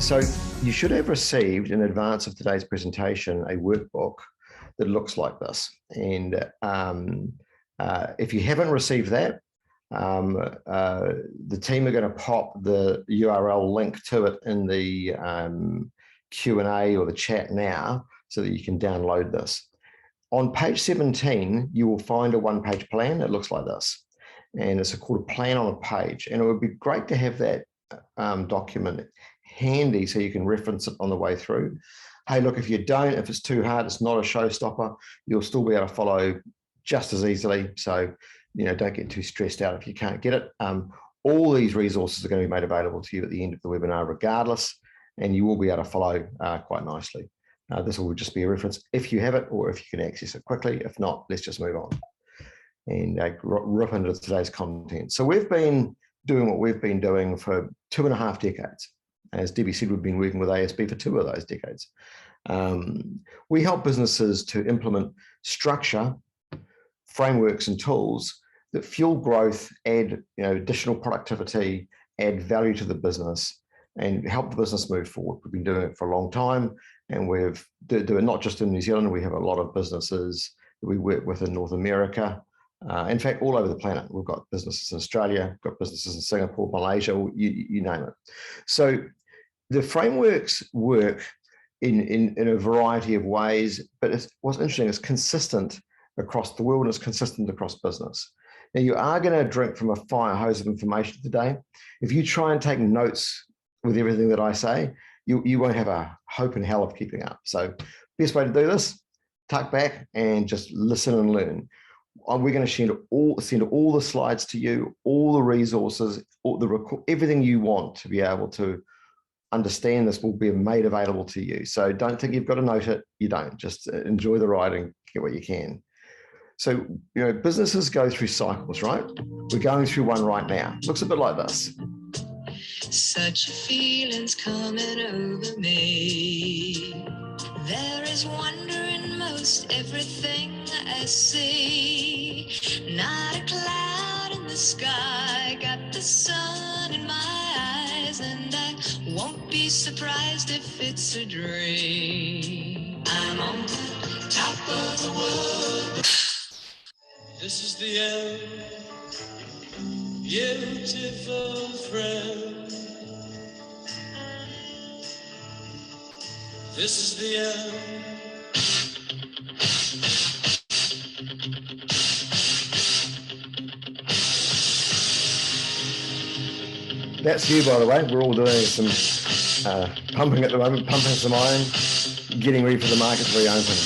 So you should have received in advance of today's presentation a workbook that looks like this. And if you haven't received that, the team are going to pop the URL link to it in the Q&A or the chat now so that you can download this. On page 17, you will find a one-page plan that looks like this. And it's called a plan on a page. And it would be great to have that document handy so you can reference it on the way through. Hey, look, if you don't, if it's too hard, it's not a showstopper, you'll still be able to follow just as easily. So, don't get too stressed out if you can't get it. All these resources are going to be made available to you at the end of the webinar regardless, and you will be able to follow quite nicely. This will just be a reference if you have it or if you can access it quickly. If not, let's just move on and rip into today's content. So we've been doing what we've been doing for 2.5 decades. As Debbie said, we've been working with ASB for 2 of those decades. We help businesses to implement structure, frameworks and tools that fuel growth, add additional productivity, add value to the business, and help the business move forward. We've been doing it for a long time, and we've do it not just in New Zealand. We have a lot of businesses that we work with in North America. In fact, all over the planet. We've got businesses in Australia, got businesses in Singapore, Malaysia, you name it. So the frameworks work in a variety of ways, but what's interesting is consistent across the world and it's consistent across business. Now, you are going to drink from a fire hose of information today. If you try and take notes with everything that I say, you won't have a hope in hell of keeping up. So best way to do this, tuck back and just listen and learn. We're going to send all the slides to you, all the resources, everything you want to be able to understand this will be made available to you. So don't think you've got to note it. You don't. Just enjoy the ride and get what you can. So, businesses go through cycles, right? We're going through one right now. Looks a bit like this. Such feelings coming over me. There is wonder in most everything I see. Not a cloud in the sky, got the sun in my eyes, and I won't be surprised if it's a dream. I'm on the top of the world. This is the end, beautiful friend. This is the end. That's you, by the way. We're all doing some pumping at the moment, pumping some iron, getting ready for the market to reopen.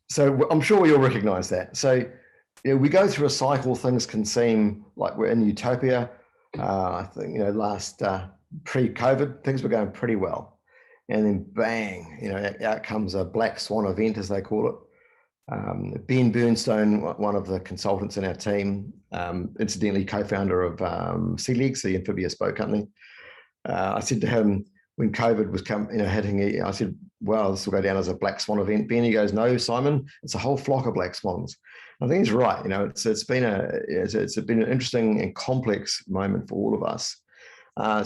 So I'm sure we all recognize that. So we go through a cycle. Things can seem like we're in utopia. I think, last pre-COVID, things were going pretty well. And then bang, out comes a black swan event, as they call it. Ben Bernstone, one of the consultants in our team, incidentally co-founder of Sea-Legs, the amphibious boat company. I said to him when COVID was hitting, I said, "Well, this will go down as a black swan event." Ben, he goes, "No, Simon, it's a whole flock of black swans." I think he's right. It's been an interesting and complex moment for all of us.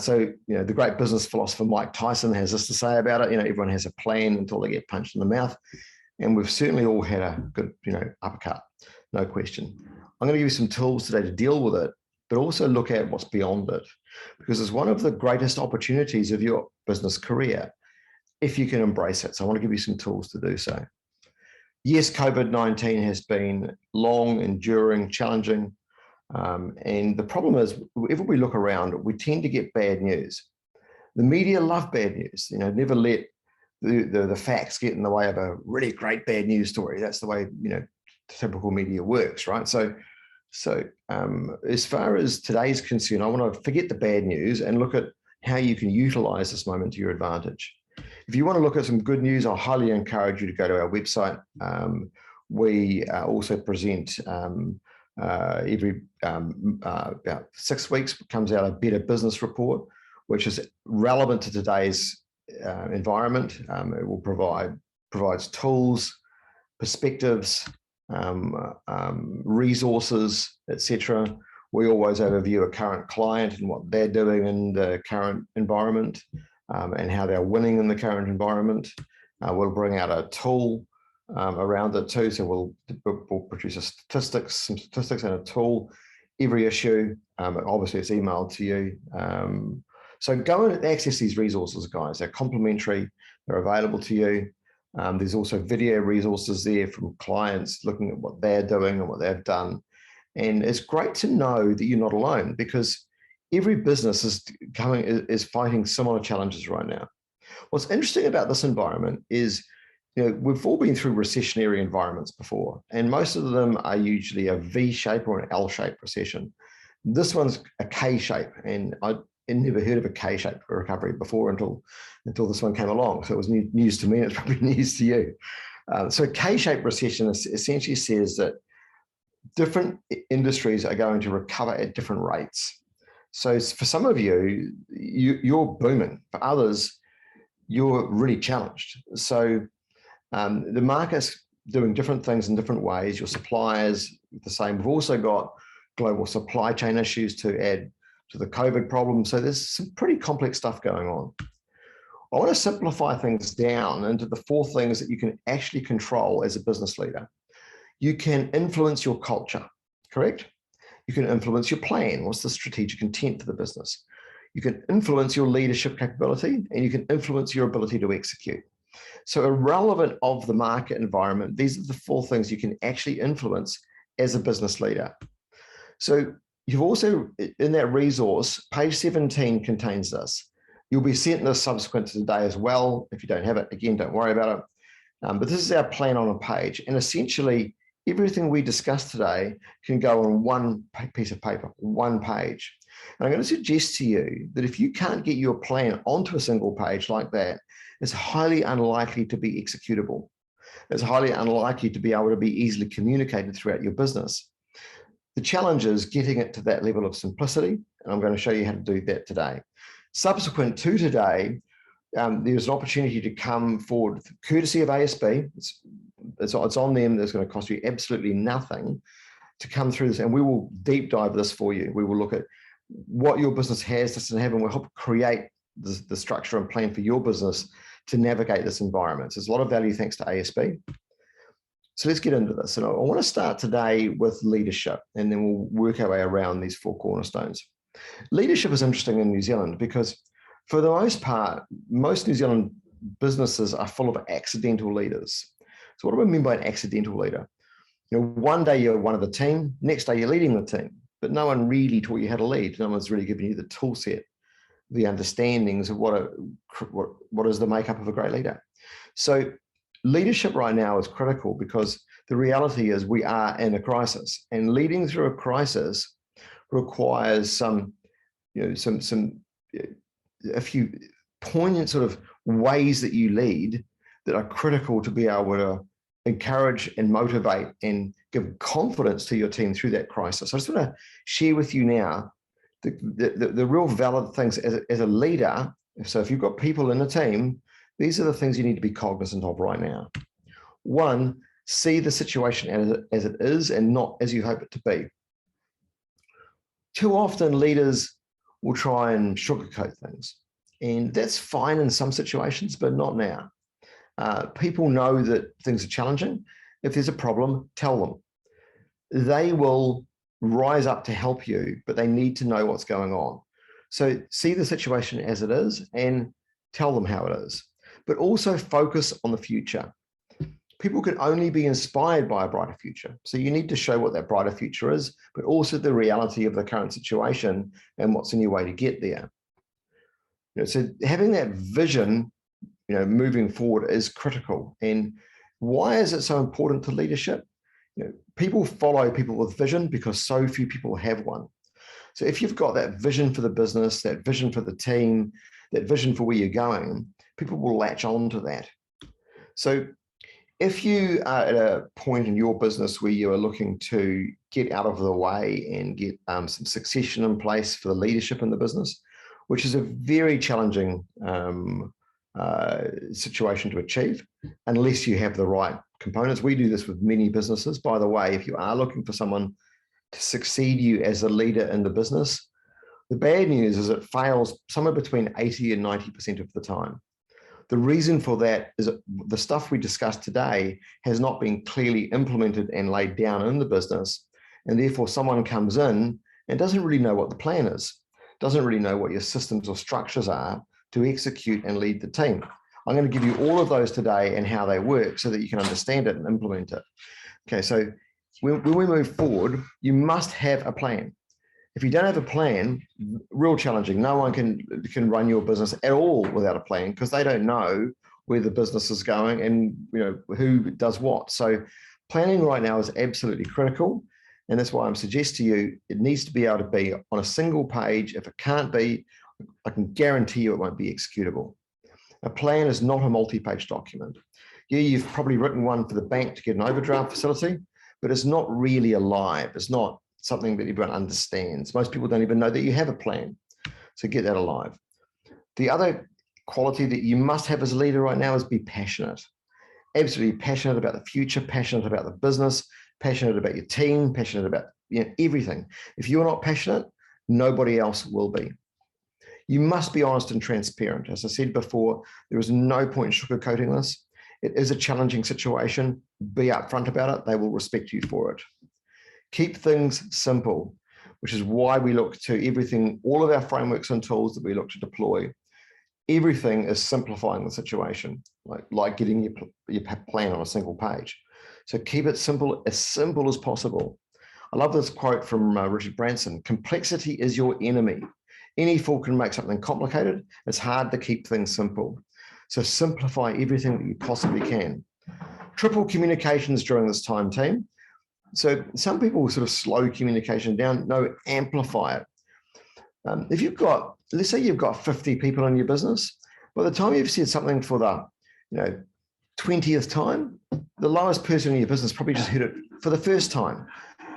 So the great business philosopher Mike Tyson has this to say about it. Everyone has a plan until they get punched in the mouth. And we've certainly all had a good, uppercut, no question. I'm going to give you some tools today to deal with it, but also look at what's beyond it, because it's one of the greatest opportunities of your business career, if you can embrace it. So I want to give you some tools to do so. Yes, COVID-19 has been long, enduring, challenging. And the problem is, whenever we look around, we tend to get bad news. The media love bad news. Never let the facts get in the way of a really great bad news story. That's the way typical media works, right? So as far as today's concerned, I want to forget the bad news and look at how you can utilize this moment to your advantage. If you want to look at some good news, I highly encourage you to go to our website. We also present every about 6 weeks comes out a Better Business Report, which is relevant to today's environment. It will provides tools, perspectives, resources, etc. We always overview a current client and what they're doing in the current environment. and how they're winning in the current environment. We'll bring out a tool around it too. So we'll produce some statistics and a tool every issue. Obviously, it's emailed to you. So go and access these resources, guys. They're complimentary. They're available to you. There's also video resources there from clients looking at what they're doing and what they've done. And it's great to know that you're not alone, because every business is fighting similar challenges right now. What's interesting about this environment is, we've all been through recessionary environments before, and most of them are usually a V shape or an L shape recession. This one's a K shape, and I never heard of a K shape recovery before until this one came along. So it was news to me, and it's probably news to you. So K shape recession essentially says that different industries are going to recover at different rates. So for some of you're booming. For others, you're really challenged. So the market's doing different things in different ways. Your suppliers, the same. We've also got global supply chain issues to add to the COVID problem. So there's some pretty complex stuff going on. I want to simplify things down into the 4 things that you can actually control as a business leader. You can influence your culture, correct? You can influence your plan. What's the strategic intent for the business? You can influence your leadership capability, and you can influence your ability to execute. So irrelevant of the market environment, these are the 4 things you can actually influence as a business leader. So you've also, in that resource, page 17 contains this. You'll be sent this subsequent to today as well. If you don't have it, again, don't worry about it. But this is our plan on a page. And essentially, everything we discussed today can go on one piece of paper, one page. And I'm going to suggest to you that if you can't get your plan onto a single page like that, it's highly unlikely to be executable. It's highly unlikely to be able to be easily communicated throughout your business. The challenge is getting it to that level of simplicity, and I'm going to show you how to do that today. Subsequent to today, there's an opportunity to come forward, courtesy of ASB. It's on them. It's going to cost you absolutely nothing to come through this, and we will deep dive this for you. We will look at what your business has, doesn't have, and we'll help create the structure and plan for your business to navigate this environment. So there's a lot of value thanks to ASB. So let's get into this. And I want to start today with leadership, and then we'll work our way around these 4 cornerstones. Leadership is interesting in New Zealand because, for the most part, most New Zealand businesses are full of accidental leaders. So what do I mean by an accidental leader? One day you're one of the team, next day you're leading the team, but no one really taught you how to lead. No one's really given you the tool set, the understandings of what is the makeup of a great leader. So leadership right now is critical because the reality is we are in a crisis, and leading through a crisis requires a few poignant sort of ways that you lead that are critical to be able to encourage and motivate and give confidence to your team through that crisis. I just want to share with you now the real valid things as a leader. So if you've got people in a team, these are the things you need to be cognizant of right now. 1, see the situation as it is and not as you hope it to be. Too often leaders will try and sugarcoat things, and that's fine in some situations, but not now. People know that things are challenging. If there's a problem, tell them. They will rise up to help you, but they need to know what's going on. So see the situation as it is and tell them how it is, but also focus on the future. People can only be inspired by a brighter future. So you need to show what that brighter future is, but also the reality of the current situation and what's in your way to get there. So having that vision, moving forward is critical. And why is it so important to leadership? People follow people with vision because so few people have one. So if you've got that vision for the business, that vision for the team, that vision for where you're going, people will latch on to that. So if you are at a point in your business where you are looking to get out of the way and get some succession in place for the leadership in the business, which is a very challenging situation to achieve unless you have the right components. We do this with many businesses. By the way, if you are looking for someone to succeed you as a leader in the business, The bad news is it fails somewhere between 80 and 90% of the time. The reason for that is that the stuff we discussed today has not been clearly implemented and laid down in the business. And therefore someone comes in and doesn't really know what the plan is, doesn't really know what your systems or structures are to execute and lead the team. I'm going to give you all of those today and how they work so that you can understand it and implement it. Okay, so when we move forward, you must have a plan. If you don't have a plan, real challenging. No one can run your business at all without a plan because they don't know where the business is going and who does what. So planning right now is absolutely critical. And that's why I'm suggesting to you, it needs to be able to be on a single page. If it can't be, I can guarantee you it won't be executable. A plan is not a multi-page document. Yeah, you've probably written one for the bank to get an overdraft facility, but it's not really alive. It's not something that everyone understands. Most people don't even know that you have a plan. So get that alive. The other quality that you must have as a leader right now is be passionate. Absolutely passionate about the future, passionate about the business, passionate about your team, passionate about everything. If you're not passionate, nobody else will be. You must be honest and transparent. As I said before, there is no point in sugarcoating this. It is a challenging situation. Be upfront about it. They will respect you for it. Keep things simple, which is why we look to everything, all of our frameworks and tools that we look to deploy. Everything is simplifying the situation, like getting your plan on a single page. So keep it simple as possible. I love this quote from Richard Branson: complexity is your enemy. Any fool can make something complicated. It's hard to keep things simple. So simplify everything that you possibly can. Triple communications during this time, team. So some people sort of slow communication down. No, amplify it. If you've got, let's say you've got 50 people in your business, by the time you've said something for the 20th time, the lowest person in your business probably just heard it for the first time.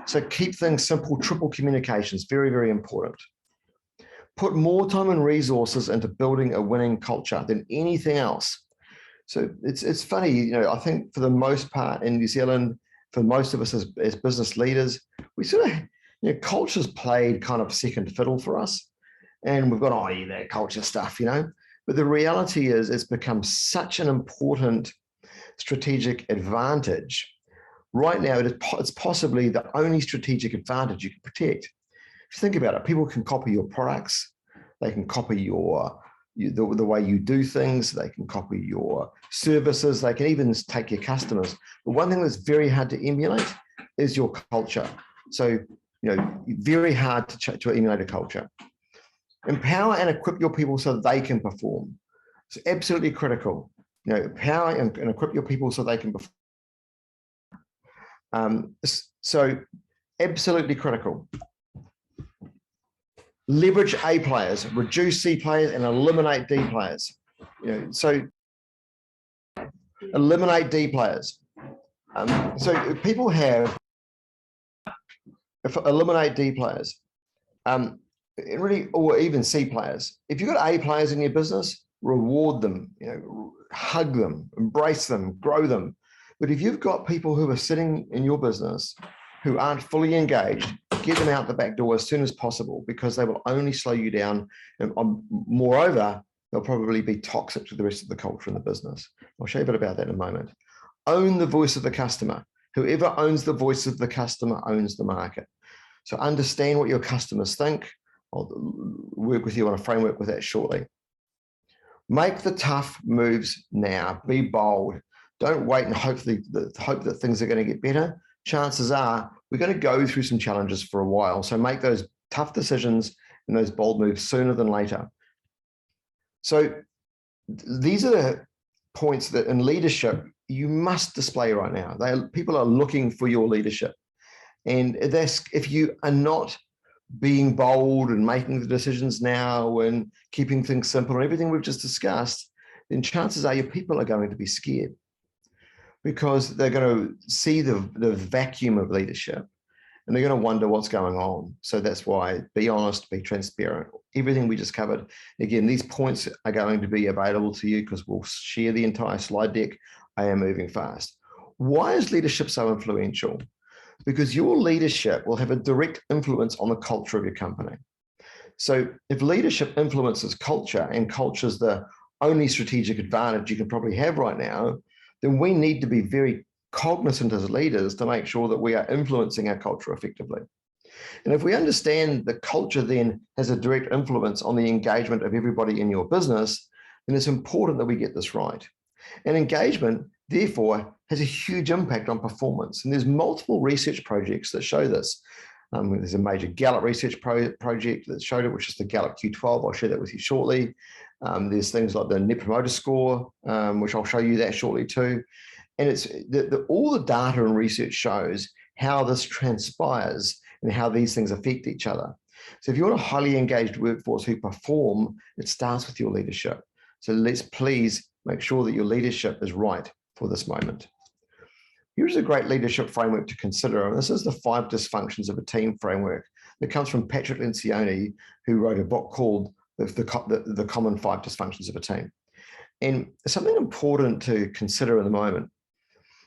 So keep things simple. Triple communications, very, very important. Put more time and resources into building a winning culture than anything else. So it's funny, I think for the most part in New Zealand, for most of us as business leaders, we sort of, culture's played kind of second fiddle for us. And we've got, that culture stuff, But the reality is it's become such an important strategic advantage. Right now, it's possibly the only strategic advantage you can protect. If you think about it, people can copy your products. They can copy the way you do things. They can copy your services. They can even take your customers. But one thing that's very hard to emulate is your culture. So, very hard to emulate a culture. Empower and equip your people so that they can perform. It's absolutely critical. Empower and equip your people so they can perform. So absolutely critical. Leverage A players, reduce C players, and eliminate D players. So eliminate D players. So people have eliminate D players, really, or even C players. If you've got A players in your business, reward them, hug them, embrace them, grow them. But if you've got people who are sitting in your business who aren't fully engaged, get them out the back door as soon as possible, because they will only slow you down. And moreover, they'll probably be toxic to the rest of the culture in the business. I'll show you a bit about that in a moment. Own the voice of the customer. Whoever owns the voice of the customer owns the market. So understand what your customers think. I'll work with you on a framework with that shortly. Make the tough moves now. Be bold. Don't wait and hope that things are going to get better. Chances are we're going to go through some challenges for a while. So make those tough decisions and those bold moves sooner than later. So these are the points that in leadership you must display right now. People are looking for your leadership. And if you are not being bold and making the decisions now and keeping things simple and everything we've just discussed, then chances are your people are going to be scared, because they're going to see the vacuum of leadership and they're going to wonder what's going on. So that's why be honest, be transparent. Everything we just covered. Again, these points are going to be available to you because we'll share the entire slide deck. I am moving fast. Why is leadership so influential? Because your leadership will have a direct influence on the culture of your company. So if leadership influences culture, and culture is the only strategic advantage you can probably have right now, then we need to be very cognizant as leaders to make sure that we are influencing our culture effectively. And if we understand the culture then has a direct influence on the engagement of everybody in your business, then it's important that we get this right. And engagement, therefore, has a huge impact on performance. And there's multiple research projects that show this. There's a major Gallup research project that showed it, which is the Gallup Q12. I'll share that with you shortly. There's things like the Net Promoter Score, which I'll show you that shortly too. And it's all the data and research shows how this transpires and how these things affect each other. So if you want a highly engaged workforce who perform, it starts with your leadership. So let's please make sure that your leadership is right for this moment. Here's a great leadership framework to consider. And this is the 5 dysfunctions of a team framework that comes from Patrick Lencioni, who wrote a book called the Common 5 Dysfunctions of a Team. And something important to consider in the moment,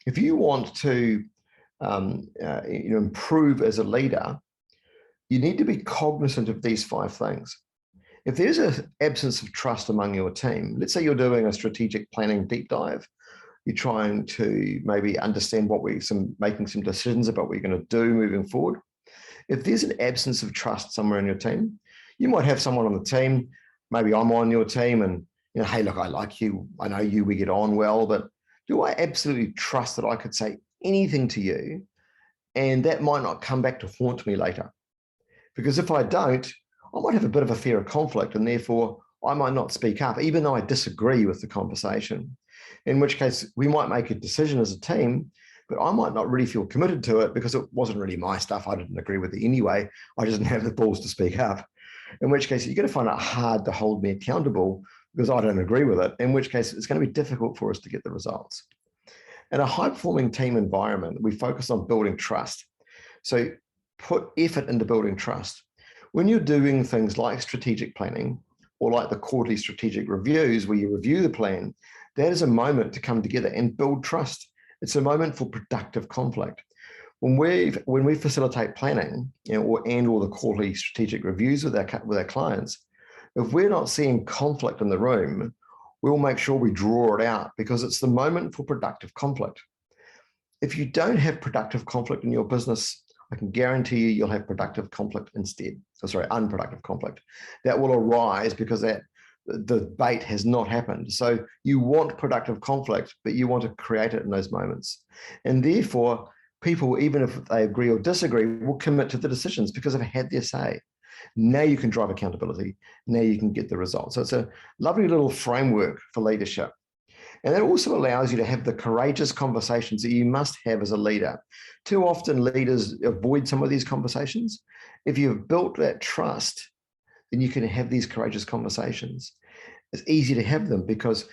if you want to improve as a leader, you need to be cognizant of these 5 things. If there's an absence of trust among your team, let's say you're doing a strategic planning deep dive, you're trying to maybe understand making some decisions about what you're going to do moving forward. If there's an absence of trust somewhere in your team, you might have someone on the team, maybe I'm on your team and, hey, look, I like you, I know you, we get on well, but do I absolutely trust that I could say anything to you and that might not come back to haunt me later? Because if I don't, I might have a bit of a fear of conflict and therefore I might not speak up, even though I disagree with the conversation. In which case we might make a decision as a team, but I might not really feel committed to it because it wasn't really my stuff. I didn't agree with it anyway. I just didn't have the balls to speak up. In which case you're going to find it hard to hold me accountable because I don't agree with it. In which case it's going to be difficult for us to get the results. In a high-performing team environment, we focus on building trust. So put effort into building trust. When you're doing things like strategic planning or like the quarterly strategic reviews where you review the plan, that is a moment to come together and build trust. It's a moment for productive conflict. When we facilitate planning, or the quarterly strategic reviews with our clients, if we're not seeing conflict in the room, we'll make sure we draw it out because it's the moment for productive conflict. If you don't have productive conflict in your business, I can guarantee you'll have productive conflict instead. Unproductive conflict. That will arise because the debate has not happened. So you want productive conflict, but you want to create it in those moments. And therefore, people, even if they agree or disagree, will commit to the decisions because they've had their say. Now you can drive accountability. Now you can get the results. So it's a lovely little framework for leadership. And that also allows you to have the courageous conversations that you must have as a leader. Too often leaders avoid some of these conversations. If you've built that trust, then you can have these courageous conversations. It's easy to have them because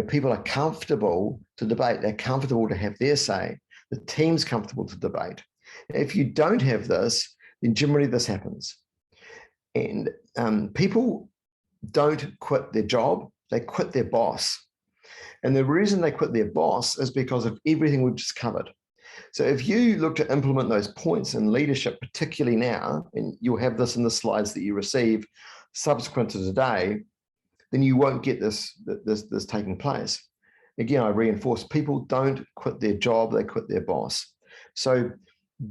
people are comfortable to debate. They're comfortable to have their say. The team's comfortable to debate. If you don't have this, then generally this happens. And people don't quit their job, they quit their boss. And the reason they quit their boss is because of everything we've just covered. So if you look to implement those points in leadership, particularly now, and you'll have this in the slides that you receive subsequent to today, then you won't get this taking place. Again, I reinforce, people don't quit their job, they quit their boss. So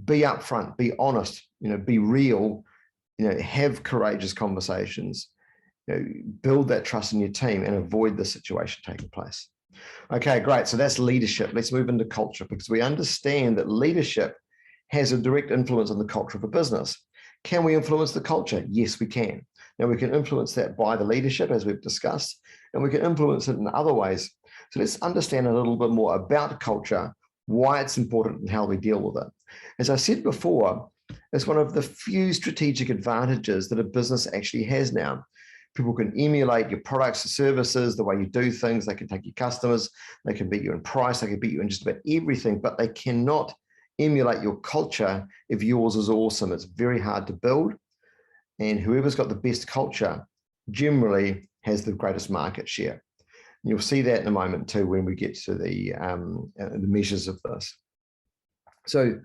be upfront, be honest, be real, have courageous conversations, build that trust in your team and avoid the situation taking place. Okay, great. So that's leadership. Let's move into culture because we understand that leadership has a direct influence on the culture of a business. Can we influence the culture? Yes, we can. Now we can influence that by the leadership as we've discussed, and we can influence it in other ways. So let's understand a little bit more about culture, why it's important and how we deal with it. As I said before, it's one of the few strategic advantages that a business actually has now. People can emulate your products and services, the way you do things. They can take your customers. They can beat you in price. They can beat you in just about everything, but they cannot emulate your culture if yours is awesome. It's very hard to build. And whoever's got the best culture generally has the greatest market share. And you'll see that in a moment too when we get to the measures of this. So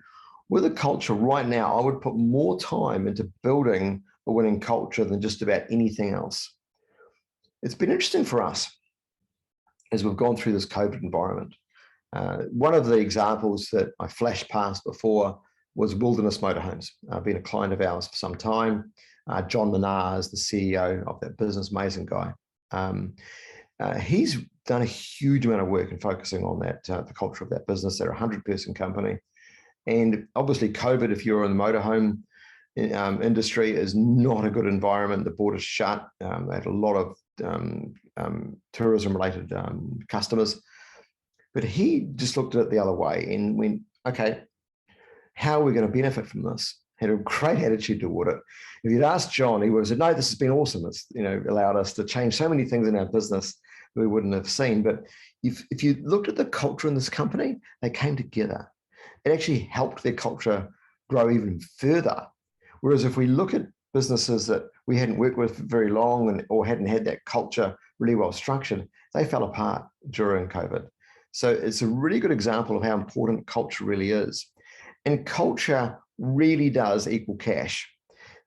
with a culture right now, I would put more time into building a winning culture than just about anything else. It's been interesting for us as we've gone through this COVID environment. One of the examples that I flashed past before was Wilderness Motorhomes. Been a client of ours for some time. John Minar is the CEO of that business, amazing guy. He's done a huge amount of work in focusing on that, the culture of that business. They're a 100-person company. And obviously COVID, if you're in the motorhome industry, is not a good environment. The borders shut. They had a lot of tourism-related customers. But he just looked at it the other way and went, okay, how are we going to benefit from this? Had a great attitude toward it. If you'd asked John, he would have said, no, this has been awesome. It's allowed us to change so many things in our business that we wouldn't have seen. But if you looked at the culture in this company, they came together. It actually helped their culture grow even further. Whereas if we look at businesses that we hadn't worked with for very long or hadn't had that culture really well structured, they fell apart during COVID. So it's a really good example of how important culture really is. And culture really does equal cash.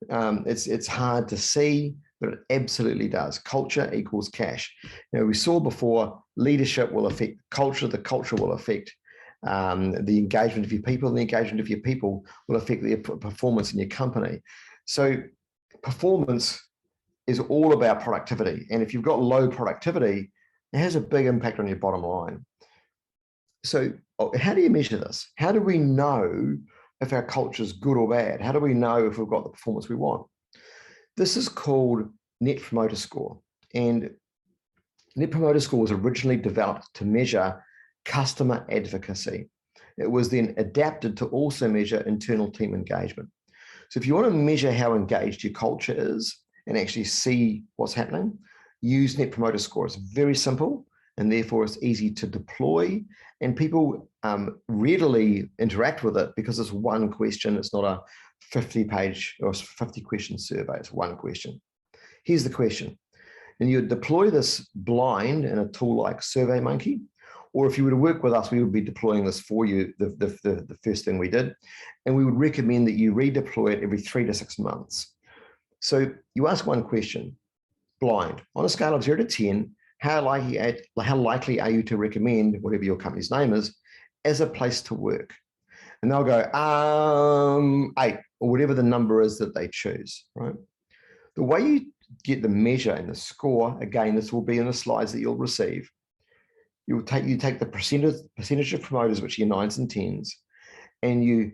It's hard to see, but it absolutely does. Culture equals cash. We saw before, leadership will affect culture, the culture will affect the engagement of your people, and the engagement of your people will affect the performance in your company. So performance is all about productivity. And if you've got low productivity, it has a big impact on your bottom line. So how do you measure this? How do we know if our culture is good or bad? How do we know if we've got the performance we want? This is called Net Promoter Score. And Net Promoter Score was originally developed to measure customer advocacy. It was then adapted to also measure internal team engagement. So if you want to measure how engaged your culture is and actually see what's happening, use Net Promoter Score. It's very simple, and therefore it's easy to deploy, and people readily interact with it because it's one question. It's not a 50-page or 50-question survey. It's one question. Here's the question. And you deploy this blind in a tool like SurveyMonkey, or if you were to work with us, we would be deploying this for you, the first thing we did. And we would recommend that you redeploy it every 3 to 6 months. So you ask one question, blind, on a scale of 0 to 10, how likely are you to recommend whatever your company's name is as a place to work? And they'll go, 8, or whatever the number is that they choose, right? The way you get the measure and the score, again, this will be in the slides that you'll receive. You take the percentage of promoters, which are your 9s and 10s, and you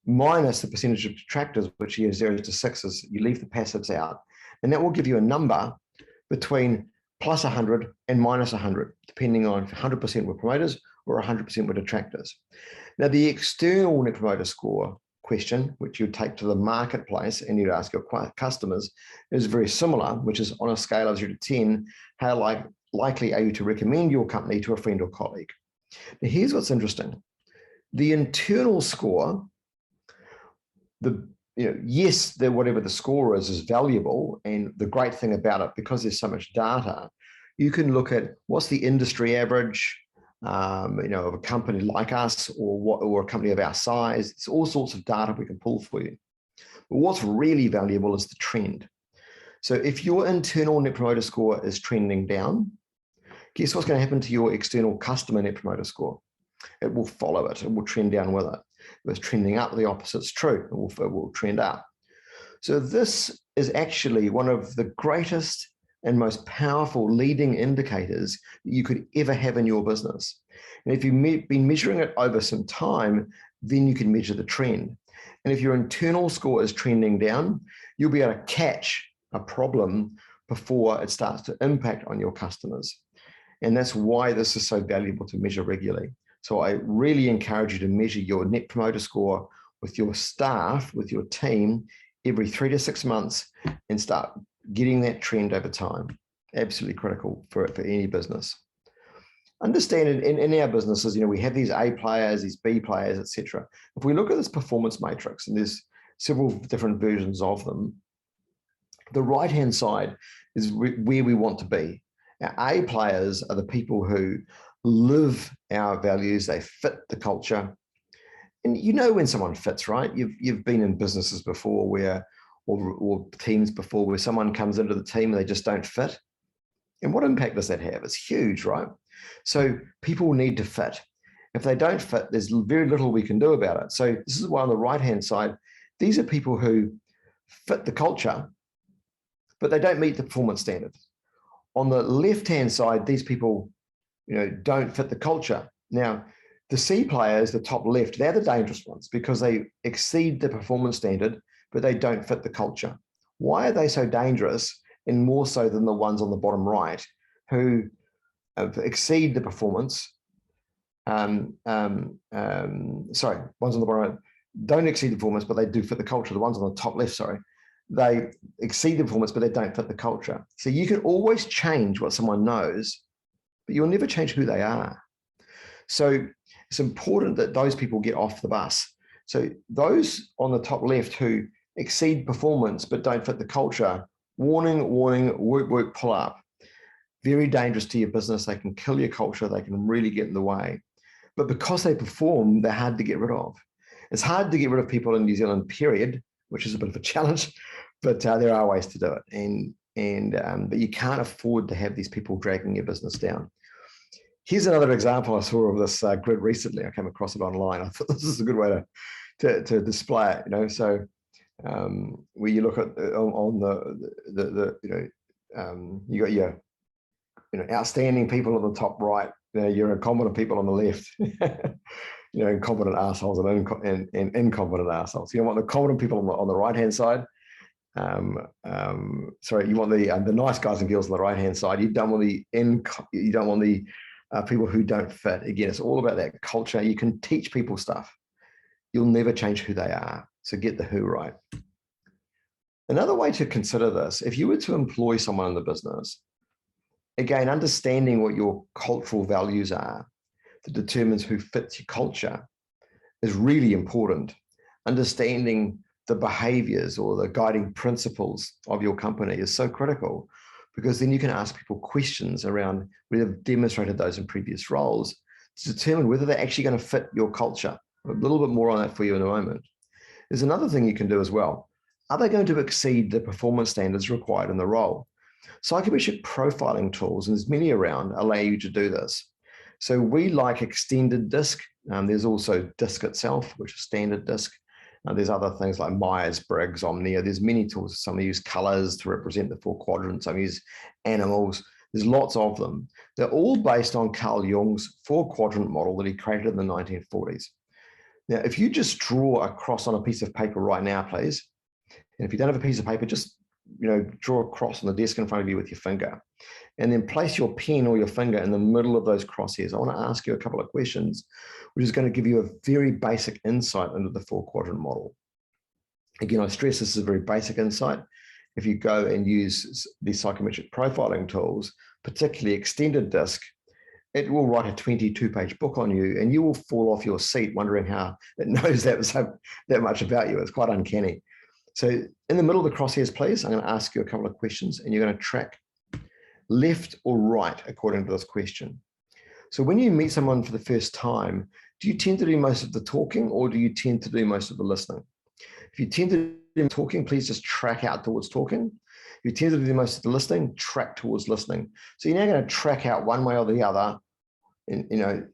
minus the percentage of detractors, which are your 0s to 6s. You leave the passives out, and that will give you a number between plus 100 and minus 100, depending on if 100% were promoters or 100% were detractors. Now, the external Net Promoter Score question, which you take to the marketplace and you'd ask your customers, is very similar, which is on a scale of 0 to 10, how likely are you to recommend your company to a friend or colleague? Now, here's what's interesting. The internal score, yes, whatever the score is valuable, and the great thing about it, because there's so much data, you can look at what's the industry average, of a company like us or a company of our size. It's all sorts of data we can pull for you. But what's really valuable is the trend. So if your internal Net Promoter Score is trending down, guess what's going to happen to your external customer Net Promoter Score? It will follow it. It will trend down with it. If it's trending up, the opposite's true. It will trend up. So this is actually one of the greatest and most powerful leading indicators that you could ever have in your business. And if you've been measuring it over some time, then you can measure the trend. And if your internal score is trending down, you'll be able to catch a problem before it starts to impact on your customers. And that's why this is so valuable to measure regularly. So I really encourage you to measure your Net Promoter Score with your staff, with your team, every 3 to 6 months, and start getting that trend over time. Absolutely critical for any business. Understand in our businesses, we have these A players, these B players, etc. If we look at this performance matrix, and there's several different versions of them, the right-hand side is where we want to be. Our A players are the people who live our values, they fit the culture. And when someone fits, right? You've been in businesses before where or teams before where someone comes into the team and they just don't fit. And what impact does that have? It's huge, right? So people need to fit. If they don't fit, there's very little we can do about it. So this is why on the right-hand side, these are people who fit the culture, but they don't meet the performance standards. On the left-hand side, these people, don't fit the culture. Now, the C players, the top left, they're the dangerous ones because they exceed the performance standard, but they don't fit the culture. Why are they so dangerous and more so than the ones on the bottom right who exceed the performance? Ones on the bottom right don't exceed the performance, but they do fit the culture. The ones on the top left, they exceed the performance, but they don't fit the culture. So you can always change what someone knows, but you'll never change who they are. So it's important that those people get off the bus. So those on the top left who exceed performance but don't fit the culture, warning, work, pull up. Very dangerous to your business. They can kill your culture. They can really get in the way. But because they perform, they're hard to get rid of. It's hard to get rid of people in New Zealand, period, which is a bit of a challenge, but there are ways to do it. But you can't afford to have these people dragging your business down. Here's another example I saw of this grid recently. I came across it online. I thought this is a good way to display it. So where you look at on you got your outstanding people on the top right. Your incompetent people on the left. Incompetent assholes and incompetent assholes. You don't want the competent people on the right hand side. You want the nice guys and girls on the right hand side. You don't want the people who don't fit. Again, it's all about that culture. You can teach people stuff. You'll never change who they are. So get the who right. Another way to consider this, if you were to employ someone in the business, again, understanding what your cultural values are that determines who fits your culture is really important. Understanding the behaviors or the guiding principles of your company is so critical, because then you can ask people questions around whether they've demonstrated those in previous roles to determine whether they're actually going to fit your culture. A little bit more on that for you in a moment. There's another thing you can do as well. Are they going to exceed the performance standards required in the role? Psychometric profiling tools, and there's many around, allow you to do this. So we like extended DISC. There's also DISC itself, which is standard DISC. There's other things like Myers-Briggs, Omnia. There's many tools. Some use colors to represent the 4 quadrants. Some use animals. There's lots of them. They're all based on Carl Jung's 4-quadrant model that he created in the 1940s. Now, if you just draw a cross on a piece of paper right now, please, and if you don't have a piece of paper, just draw a cross on the desk in front of you with your finger, and then place your pen or your finger in the middle of those crosshairs. I want to ask you a couple of questions, which is going to give you a very basic insight into the 4-quadrant model. Again, I stress this is a very basic insight. If you go and use these psychometric profiling tools, particularly extended DISC, it will write a 22-page book on you, and you will fall off your seat wondering how it knows that much about you. It's quite uncanny. So in the middle of the crosshairs, please, I'm going to ask you a couple of questions, and you're going to track left or right according to this question. So when you meet someone for the first time, do you tend to do most of the talking, or do you tend to do most of the listening? If you tend to do talking, please just track out towards talking. If you tend to do most of the listening, track towards listening. So you're now going to track out one way or the other,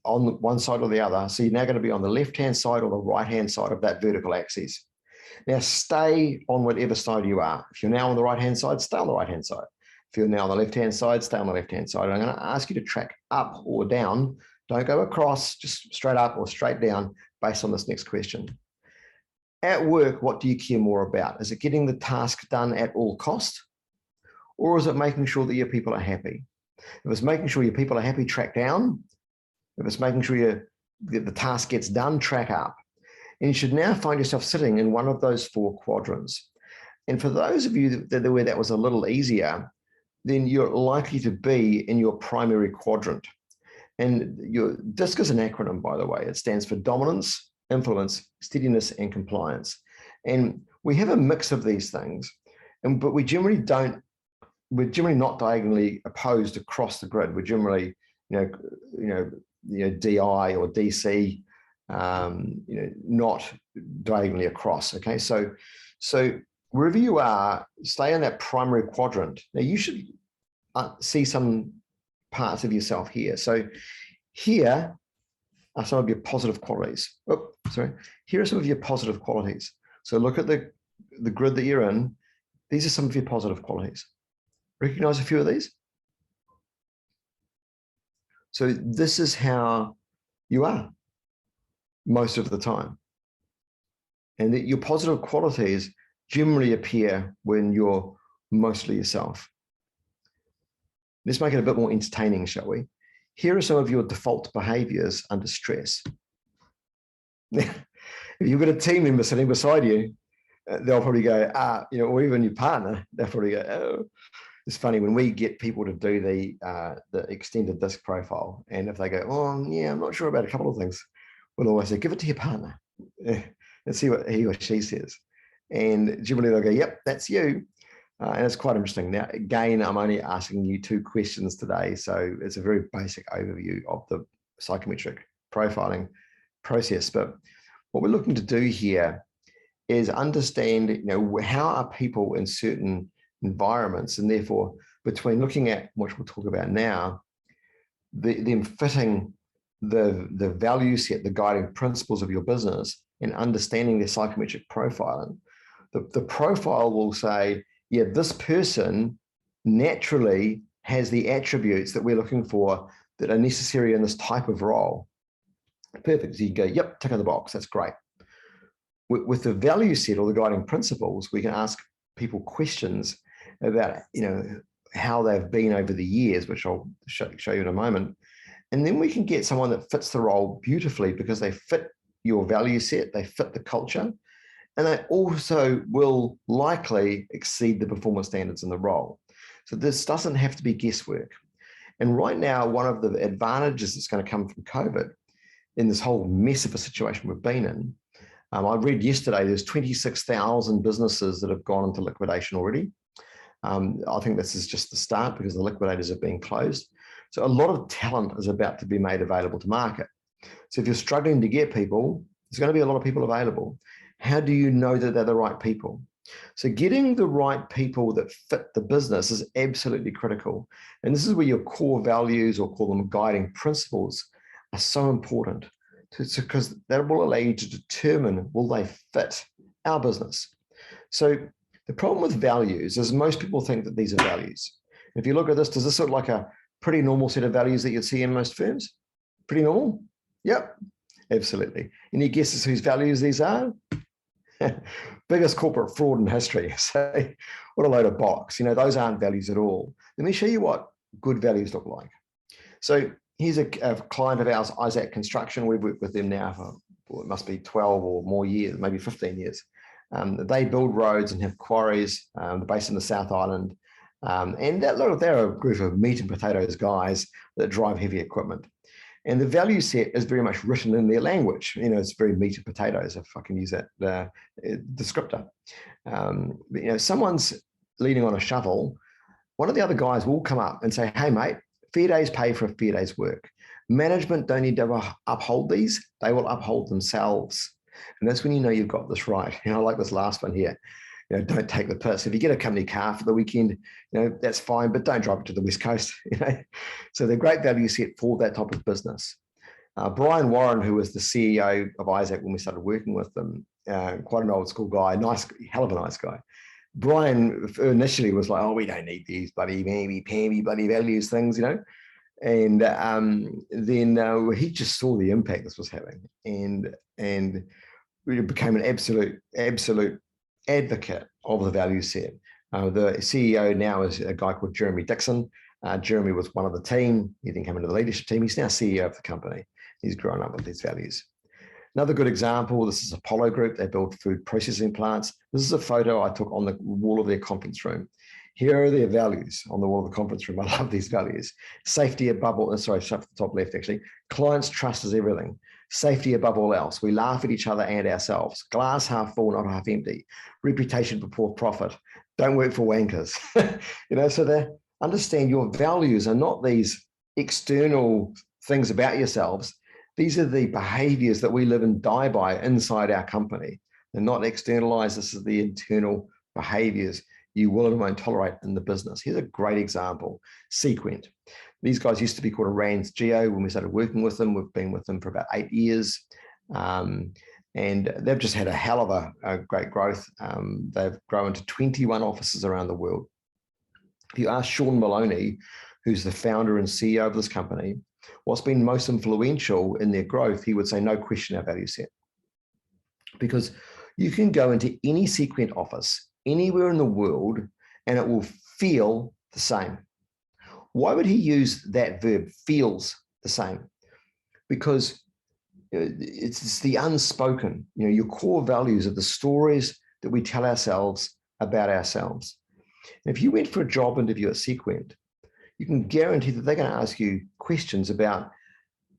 on one side or the other. So you're now going to be on the left-hand side or the right-hand side of that vertical axis. Now stay on whatever side you are. If you're now on the right-hand side, stay on the right-hand side. If you're now on the left-hand side, stay on the left-hand side. And I'm going to ask you to track up or down. Don't go across, just straight up or straight down based on this next question. At work, what do you care more about? Is it getting the task done at all cost? Or is it making sure that your people are happy? If it's making sure your people are happy, track down. If it's making sure the task gets done, track up. And you should now find yourself sitting in one of those 4 quadrants. And for those of you where that was a little easier, then you're likely to be in your primary quadrant. And your DISC is an acronym, by the way. It stands for dominance, influence, steadiness, and compliance. And we have a mix of these things, but we're generally not diagonally opposed across the grid. We're generally, DI or DC, not diagonally across. Okay, so wherever you are, stay in that primary quadrant. Now you should see some parts of yourself here. So here are some of your positive qualities. Oh, sorry. Here are some of your positive qualities. So look at the grid that you're in. These are some of your positive qualities. Recognize a few of these? So this is how you are most of the time. And that your positive qualities generally appear when you're mostly yourself. Let's make it a bit more entertaining, shall we? Here are some of your default behaviors under stress. If you've got a team member sitting beside you, they'll probably go, or even your partner, they'll probably go, oh. It's funny when we get people to do the extended disc profile, and if they go, oh, yeah, I'm not sure about a couple of things, we'll always say, give it to your partner and see what he or she says. And generally they'll go, yep, that's you. And it's quite interesting. Now, again, I'm only asking you 2 questions today, so it's a very basic overview of the psychometric profiling process. But what we're looking to do here is understand, how are people in certain environments, and therefore between looking at, which we'll talk about now, them fitting the value set, the guiding principles of your business, and understanding their psychometric profiling. The profile will say, yeah, this person naturally has the attributes that we're looking for that are necessary in this type of role. Perfect. So you go, yep, tick in the box. That's great. With the value set or the guiding principles, we can ask people questions about, how they've been over the years, which I'll show you in a moment. And then we can get someone that fits the role beautifully because they fit your value set, they fit the culture, and they also will likely exceed the performance standards in the role. So this doesn't have to be guesswork. And right now, one of the advantages that's going to come from COVID in this whole mess of a situation we've been in, I read yesterday there's 26,000 businesses that have gone into liquidation already. I think this is just the start because the liquidators are being closed. So a lot of talent is about to be made available to market. So if you're struggling to get people, there's going to be a lot of people available. How do you know that they're the right people? So getting the right people that fit the business is absolutely critical. And this is where your core values, or call them guiding principles, are so important, because that will allow you to determine, will they fit our business? So the problem with values is most people think that these are values. If you look at this, does this look like a pretty normal set of values that you'd see in most firms? Pretty normal? Yep, absolutely. Any guesses whose values these are? Biggest corporate fraud in history. So what a load of box. Those aren't values at all. Let me show you what good values look like. So here's a client of ours, Isaac Construction. We've worked with them now for, it must be 12 or more years, maybe 15 years. They build roads and have quarries. They're based in the South Island. And they're a group of meat and potatoes guys that drive heavy equipment. And the value set is very much written in their language. It's very meat and potatoes, if I can use that descriptor. But, someone's leaning on a shovel. One of the other guys will come up and say, hey, mate, fair day's pay for a fair day's work. Management don't need to uphold these. They will uphold themselves. And that's when you've got this right. I like this last one here. Don't take the piss. If you get a company car for the weekend, that's fine, but don't drive it to the West Coast. So they're great value set for that type of business. Brian Warren, who was the CEO of Isaac when we started working with them, quite an old school guy, nice, hell of a nice guy. Brian initially was like, oh, we don't need these bloody mammy-pammy bloody values things, And then he just saw the impact this was having, and really became an absolute advocate of the value set. The CEO now is a guy called Jeremy Dixon. Jeremy was one of the team. He then came into the leadership team. He's now CEO of the company. He's grown up with these values. Another good example, this is Apollo Group. They build food processing plants. This is a photo I took on the wall of their conference room. Here are their values on the wall of the conference room. I love these values. Safety above all, sorry, up to the top left actually. Clients trust is everything. Safety above all else. We laugh at each other and ourselves. Glass half full, not half empty. Reputation before profit. Don't work for wankers. So they understand your values are not these external things about yourselves. These are the behaviors that we live and die by inside our company. They're not externalized. This is the internal behaviors you will and won't tolerate in the business. Here's a great example, Sequent. These guys used to be called a Rands Geo when we started working with them. We've been with them for about 8 years. And they've just had a hell of a great growth. They've grown to 21 offices around the world. If you ask Sean Maloney, who's the founder and CEO of this company, what's been most influential in their growth, he would say, no question, our value set. Because you can go into any Sequent office anywhere in the world and it will feel the same. Why would he use that verb, feels the same? Because it's the unspoken, your core values are the stories that we tell ourselves about ourselves. And if you went for a job interview at Sequent, you can guarantee that they're going to ask you questions about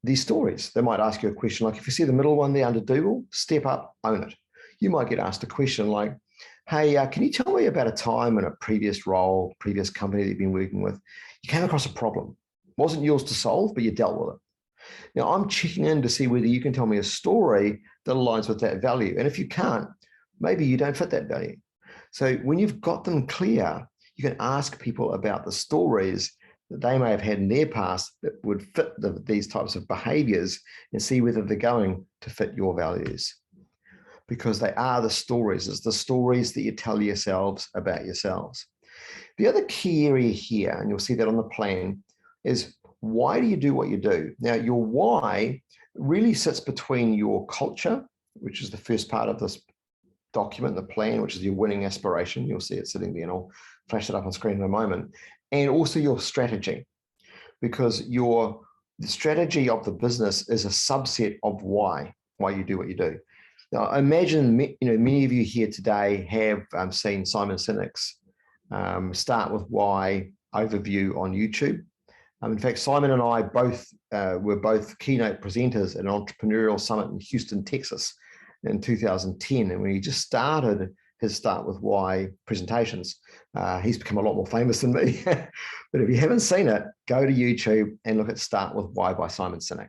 these stories. They might ask you a question like, if you see the middle one there under Dougal, step up, own it. You might get asked a question like, hey, can you tell me about a time in a previous role, previous company that you've been working with, you came across a problem. It wasn't yours to solve, but you dealt with it. Now, I'm checking in to see whether you can tell me a story that aligns with that value. And if you can't, maybe you don't fit that value. So when you've got them clear, you can ask people about the stories that they may have had in their past that would fit these types of behaviors and see whether they're going to fit your values. Because they are the stories. It's the stories that you tell yourselves about yourselves. The other key area here, and you'll see that on the plan, is why do you do what you do? Now, your why really sits between your culture, which is the first part of this document, the plan, which is your winning aspiration. You'll see it sitting there, and I'll flash it up on screen in a moment. And also your strategy, because the strategy of the business is a subset of why you do what you do. Now, I imagine many of you here today have seen Simon Sinek's Start With Why overview on YouTube. In fact, Simon and I were both keynote presenters at an entrepreneurial summit in Houston, Texas in 2010. And when he just started his Start With Why presentations, he's become a lot more famous than me. But if you haven't seen it, go to YouTube and look at Start With Why by Simon Sinek.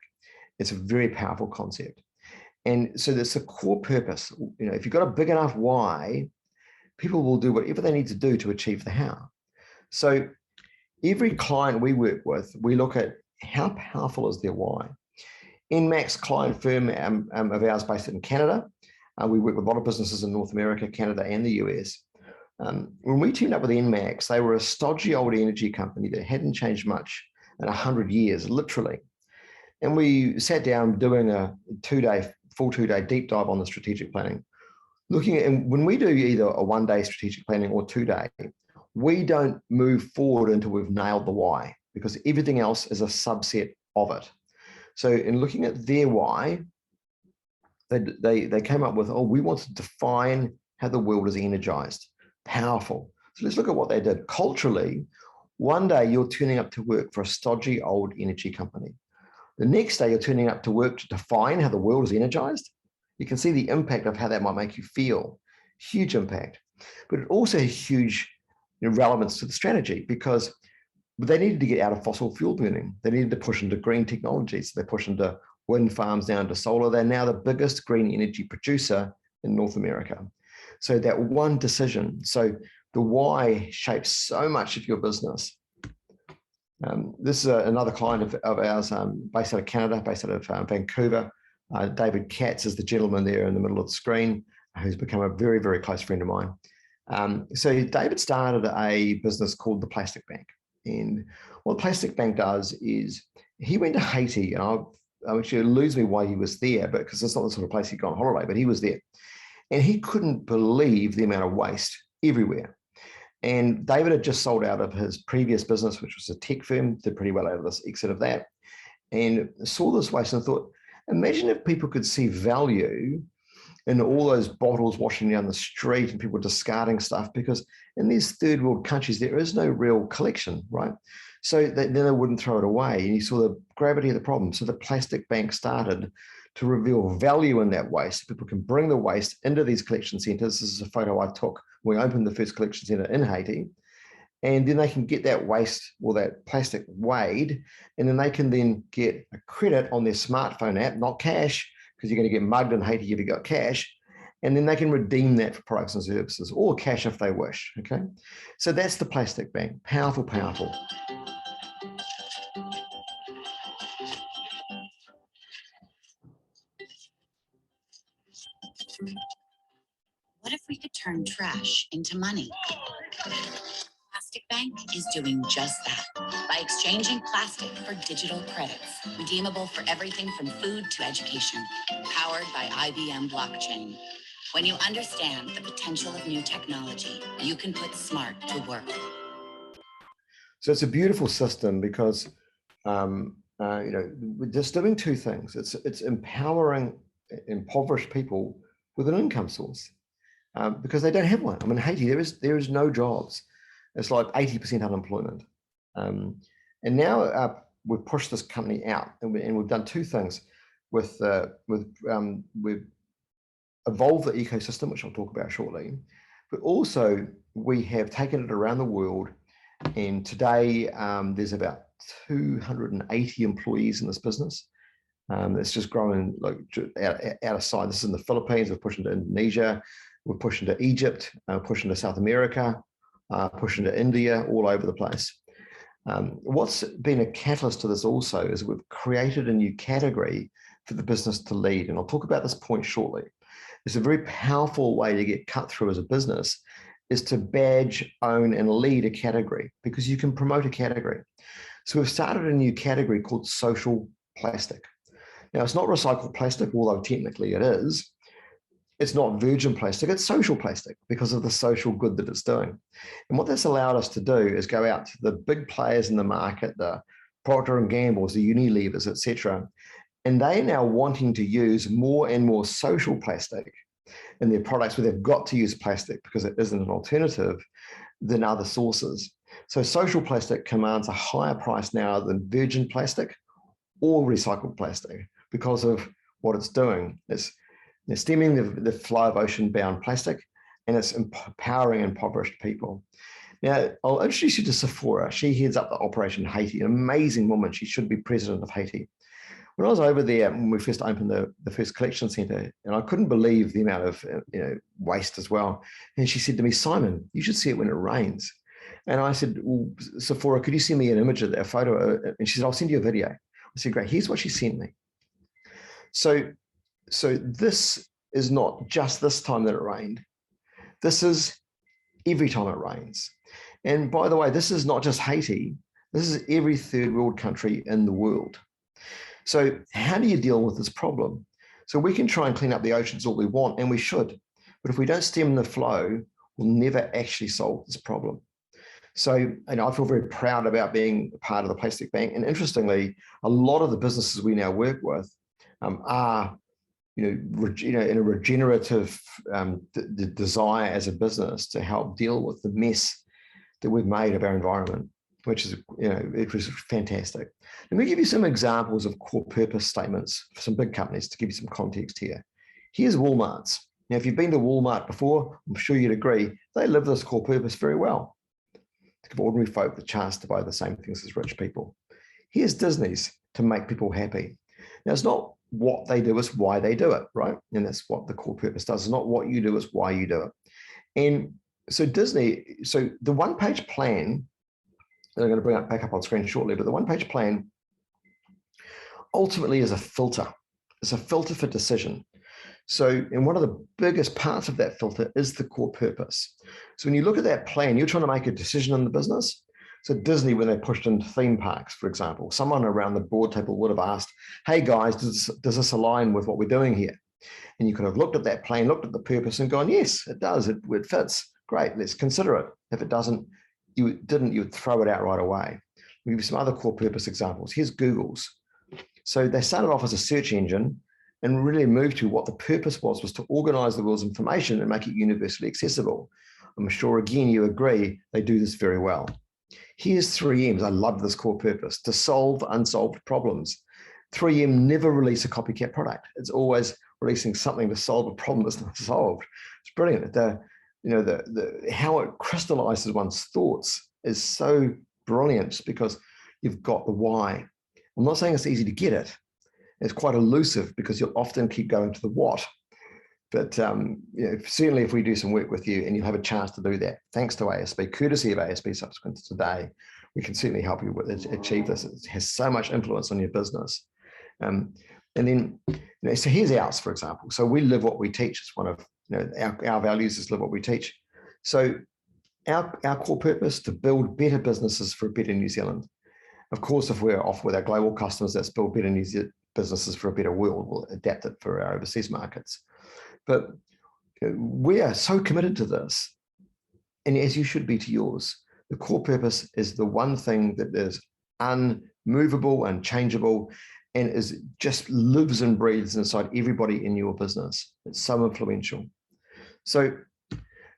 It's a very powerful concept. And so that's the core purpose. If you've got a big enough why, people will do whatever they need to do to achieve the how. So every client we work with, we look at how powerful is their why. NMAX client firm of ours based in Canada. We work with a lot of businesses in North America, Canada, and the US. When we teamed up with NMAX, they were a stodgy old energy company that hadn't changed much in 100 years, literally. And we sat down doing a full two-day deep dive on the strategic planning. And when we do either a one-day strategic planning or 2-day, we don't move forward until we've nailed the why, because everything else is a subset of it. So in looking at their why, they came up with, we want to define how the world is energized, powerful. So let's look at what they did. Culturally, one day you're turning up to work for a stodgy old energy company. The next day you're turning up to work to define how the world is energized. You can see the impact of how that might make you feel. Huge impact. But it also has huge relevance to the strategy, because they needed to get out of fossil fuel burning. They needed to push into green technologies. They push into wind farms, down to solar. They're now the biggest green energy producer in North America. So that one decision, so the why shapes so much of your business. This is another client of ours based out of Canada, based out of Vancouver. David Katz is the gentleman there in the middle of the screen, who's become a very, very close friend of mine. So David started a business called the Plastic Bank. And what the Plastic Bank does is he went to Haiti, and actually it eludes me why he was there, but because it's not the sort of place he'd go on holiday, but he was there. And he couldn't believe the amount of waste everywhere. And David had just sold out of his previous business, which was a tech firm, did pretty well out of this exit of that, and saw this waste and thought, imagine if people could see value in all those bottles washing down the street and people discarding stuff, because in these third world countries, there is no real collection, right? So then they wouldn't throw it away. And you saw the gravity of the problem. So the Plastic Bank started to reveal value in that waste. People can bring the waste into these collection centers. This is a photo I took when we opened the first collection center in Haiti. And then they can get that waste or that plastic weighed, and then they can then get a credit on their smartphone app, not cash, because you're going to get mugged in Haiti if you got cash. and then they can redeem that for products and services or cash if they wish, okay? So that's the plastic bank, powerful, powerful. What if we could turn trash into money? Plastic Bank is doing just that by exchanging plastic for digital credits, redeemable for everything from food to education, powered by IBM blockchain. When you understand the potential of new technology, you can put smart to work. So it's a beautiful system because we're just doing two things. It's empowering impoverished people with an income source because they don't have one. I mean, Haiti, there is no jobs. It's like 80% unemployment. And now we've pushed this company out, and we've done two things. We've evolved the ecosystem, which I'll talk about shortly, but also we have taken it around the world. And today there's about 280 employees in this business. It's just growing like out of sight. This is in the Philippines. We're pushing to Indonesia. We're pushing to Egypt. Pushing to South America. Pushing to India. All over the place. What's been a catalyst to this also is we've created a new category for the business to lead. And I'll talk about this point shortly. It's a very powerful way to get cut through as a business is to badge, own, and lead a category because you can promote a category. So we've started a new category called social plastic. Now, it's not recycled plastic, although technically it is. It's not virgin plastic, it's social plastic because of the social good that it's doing. And what that's allowed us to do is go out to the big players in the market, the Procter & Gamble's, the Unilevers, etc. And they're now wanting to use more and more social plastic in their products where they've got to use plastic because it isn't an alternative than other sources. So social plastic commands a higher price now than virgin plastic or recycled plastic because of what it's doing. It's stemming the flow of ocean-bound plastic, and it's empowering impoverished people. Now, I'll introduce you to Sephora. She heads up the operation in Haiti, an amazing woman. She should be president of Haiti. When I was over there, when we first opened the first collection center, and I couldn't believe the amount of waste as well. And she said to me, "Simon, you should see it when it rains." And I said, "Well, Sephora, could you send me an image of that, a photo?" And she said, "I'll send you a video." I said, "Great." Here's what she sent me. So this is not just this time that it rained. This is every time it rains. And by the way, this is not just Haiti. This is every third world country in the world. So how do you deal with this problem? So we can try and clean up the oceans all we want, and we should. But if we don't stem the flow, we'll never actually solve this problem. So I feel very proud about being part of the Plastic Bank. And interestingly, a lot of the businesses we now work with are in a regenerative desire as a business to help deal with the mess that we've made of our environment, which is, it was fantastic. Let me give you some examples of core purpose statements for some big companies to give you some context here. Here's Walmart's. Now, if you've been to Walmart before, I'm sure you'd agree, they live this core purpose very well. To give ordinary folk the chance to buy the same things as rich people. Here's Disney's, to make people happy. Now, it's not what they do, it's why they do it, right? And that's what the core purpose does. It's not what you do, it's why you do it. And so Disney, so the one-page plan, that I'm going to bring back up on screen shortly, but the one-page plan ultimately is a filter. It's a filter for decision. So, and one of the biggest parts of that filter is the core purpose. So when you look at that plan, you're trying to make a decision in the business. So Disney, when they pushed into theme parks, for example, someone around the board table would have asked, "Hey guys, does this align with what we're doing here?" And you could have looked at that plan, looked at the purpose and gone, "Yes, it does, it fits. Great, let's consider it." If it doesn't, you would throw it out right away. We'll give you some other core purpose examples. Here's Google's. So they started off as a search engine and really moved to what the purpose was to organize the world's information and make it universally accessible. I'm sure, again, you agree, they do this very well. Here's 3M's. I love this core purpose, to solve unsolved problems. 3M never release a copycat product. It's always releasing something to solve a problem that's not solved. It's brilliant. How it crystallizes one's thoughts is so brilliant because you've got the why. I'm not saying it's easy to get it. It's quite elusive because you'll often keep going to the what. But certainly if we do some work with you and you'll have a chance to do that, thanks to ASB, courtesy of ASB subsequent to today, we can certainly help you achieve this. It has so much influence on your business. And then, so here's ours, for example. So we live what we teach. It's one of our values is live what we teach. So our core purpose to build better businesses for a better New Zealand. Of course, if we're off with our global customers, that's build better New Zealand businesses for a better world. We'll adapt it for our overseas markets. But we are so committed to this, and as you should be to yours. The core purpose is the one thing that is unmovable, unchangeable, and is just lives and breathes inside everybody in your business. It's so influential. So,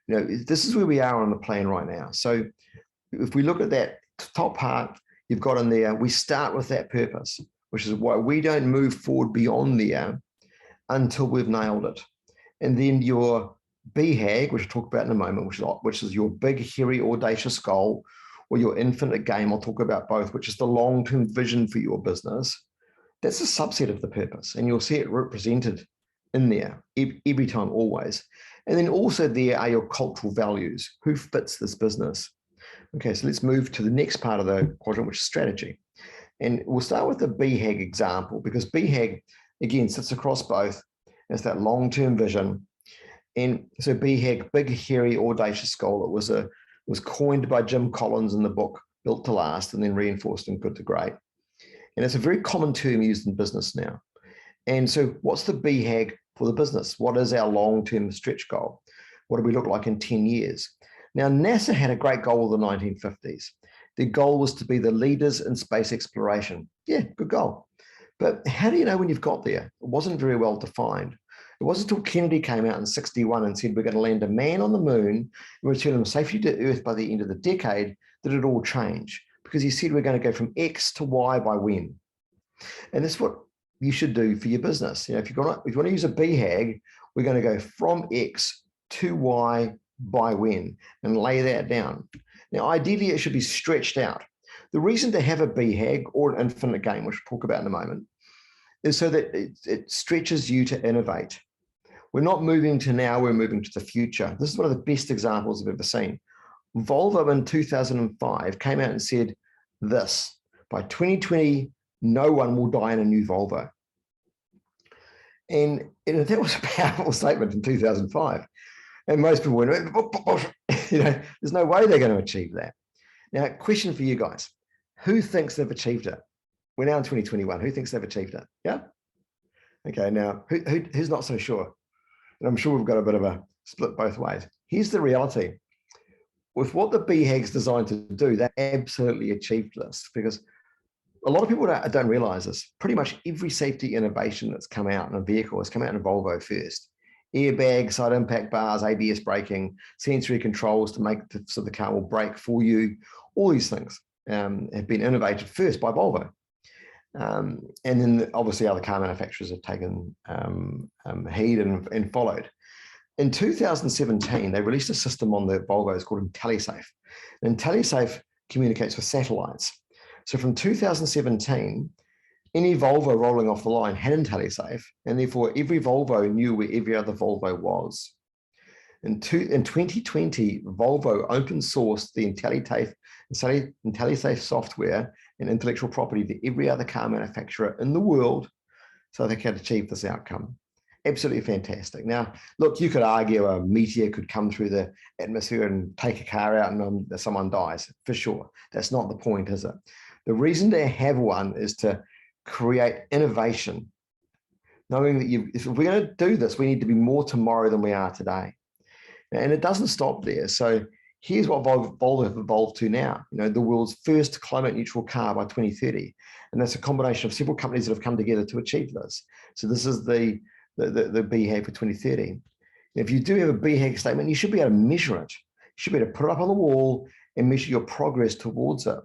this is where we are on the plan right now. So if we look at that top part, you've got in there, we start with that purpose, which is why we don't move forward beyond there until we've nailed it. And then your BHAG, which I'll talk about in a moment, which is your big, hairy, audacious goal, or your infinite game, I'll talk about both, which is the long-term vision for your business. That's a subset of the purpose, and you'll see it represented in there every time, always. And then also there are your cultural values. Who fits this business? Okay, so let's move to the next part of the quadrant, which is strategy. And we'll start with the BHAG example, because BHAG, again, sits across both. It's that long-term vision. And so BHAG, big, hairy, audacious goal, it was coined by Jim Collins in the book Built to Last, and then reinforced in Good to Great. And it's a very common term used in business now. And so what's the BHAG for the business? What is our long-term stretch goal? What do we look like in 10 years? Now, NASA had a great goal in the 1950s. Their goal was to be the leaders in space exploration. Yeah, good goal. But how do you know when you've got there? It wasn't very well defined. It wasn't until Kennedy came out in 1961 and said, we're going to land a man on the moon and return him safely to Earth by the end of the decade, that it all changed. Because he said, we're going to go from X to Y by when. And that's what you should do for your business. If you want to use a BHAG, we're going to go from X to Y by when, and lay that down. Now, ideally, it should be stretched out. The reason to have a BHAG or an infinite game, which we'll talk about in a moment, is so that it stretches you to innovate. We're not moving to now, we're moving to the future. This is one of the best examples I've ever seen. Volvo in 2005 came out and said this: by 2020, no one will die in a new Volvo. And that was a powerful statement in 2005. And most people went, there's no way they're going to achieve that. Now, question for you guys: who thinks they've achieved it? We're now in 2021. Who thinks they've achieved it? Yeah? Okay, now, who's not so sure? And I'm sure we've got a bit of a split both ways. Here's the reality. With what the BHAG's designed to do, they absolutely achieved this, because a lot of people don't realize this. Pretty much every safety innovation that's come out in a vehicle has come out in Volvo first. Airbags, side impact bars, ABS braking, sensory controls to make so the car will brake for you. All these things have been innovated first by Volvo. And then obviously other car manufacturers have taken heed and followed. In 2017, they released a system on the Volvos called IntelliSafe. And IntelliSafe communicates with satellites. So from 2017, any Volvo rolling off the line had IntelliSafe, and therefore every Volvo knew where every other Volvo was. In 2020, Volvo open sourced the IntelliSafe software and intellectual property to every other car manufacturer in the world, so they can achieve this outcome. Absolutely fantastic. Now, look, you could argue a meteor could come through the atmosphere and take a car out and someone dies, for sure. That's not the point, is it? The reason to have one is to create innovation, knowing that if we're going to do this, we need to be more tomorrow than we are today. And it doesn't stop there. So here's what Volvo have evolved to now, the world's first climate neutral car by 2030. And that's a combination of several companies that have come together to achieve this. So this is the BHAG for 2030. If you do have a BHAG statement, you should be able to measure it. You should be able to put it up on the wall and measure your progress towards it.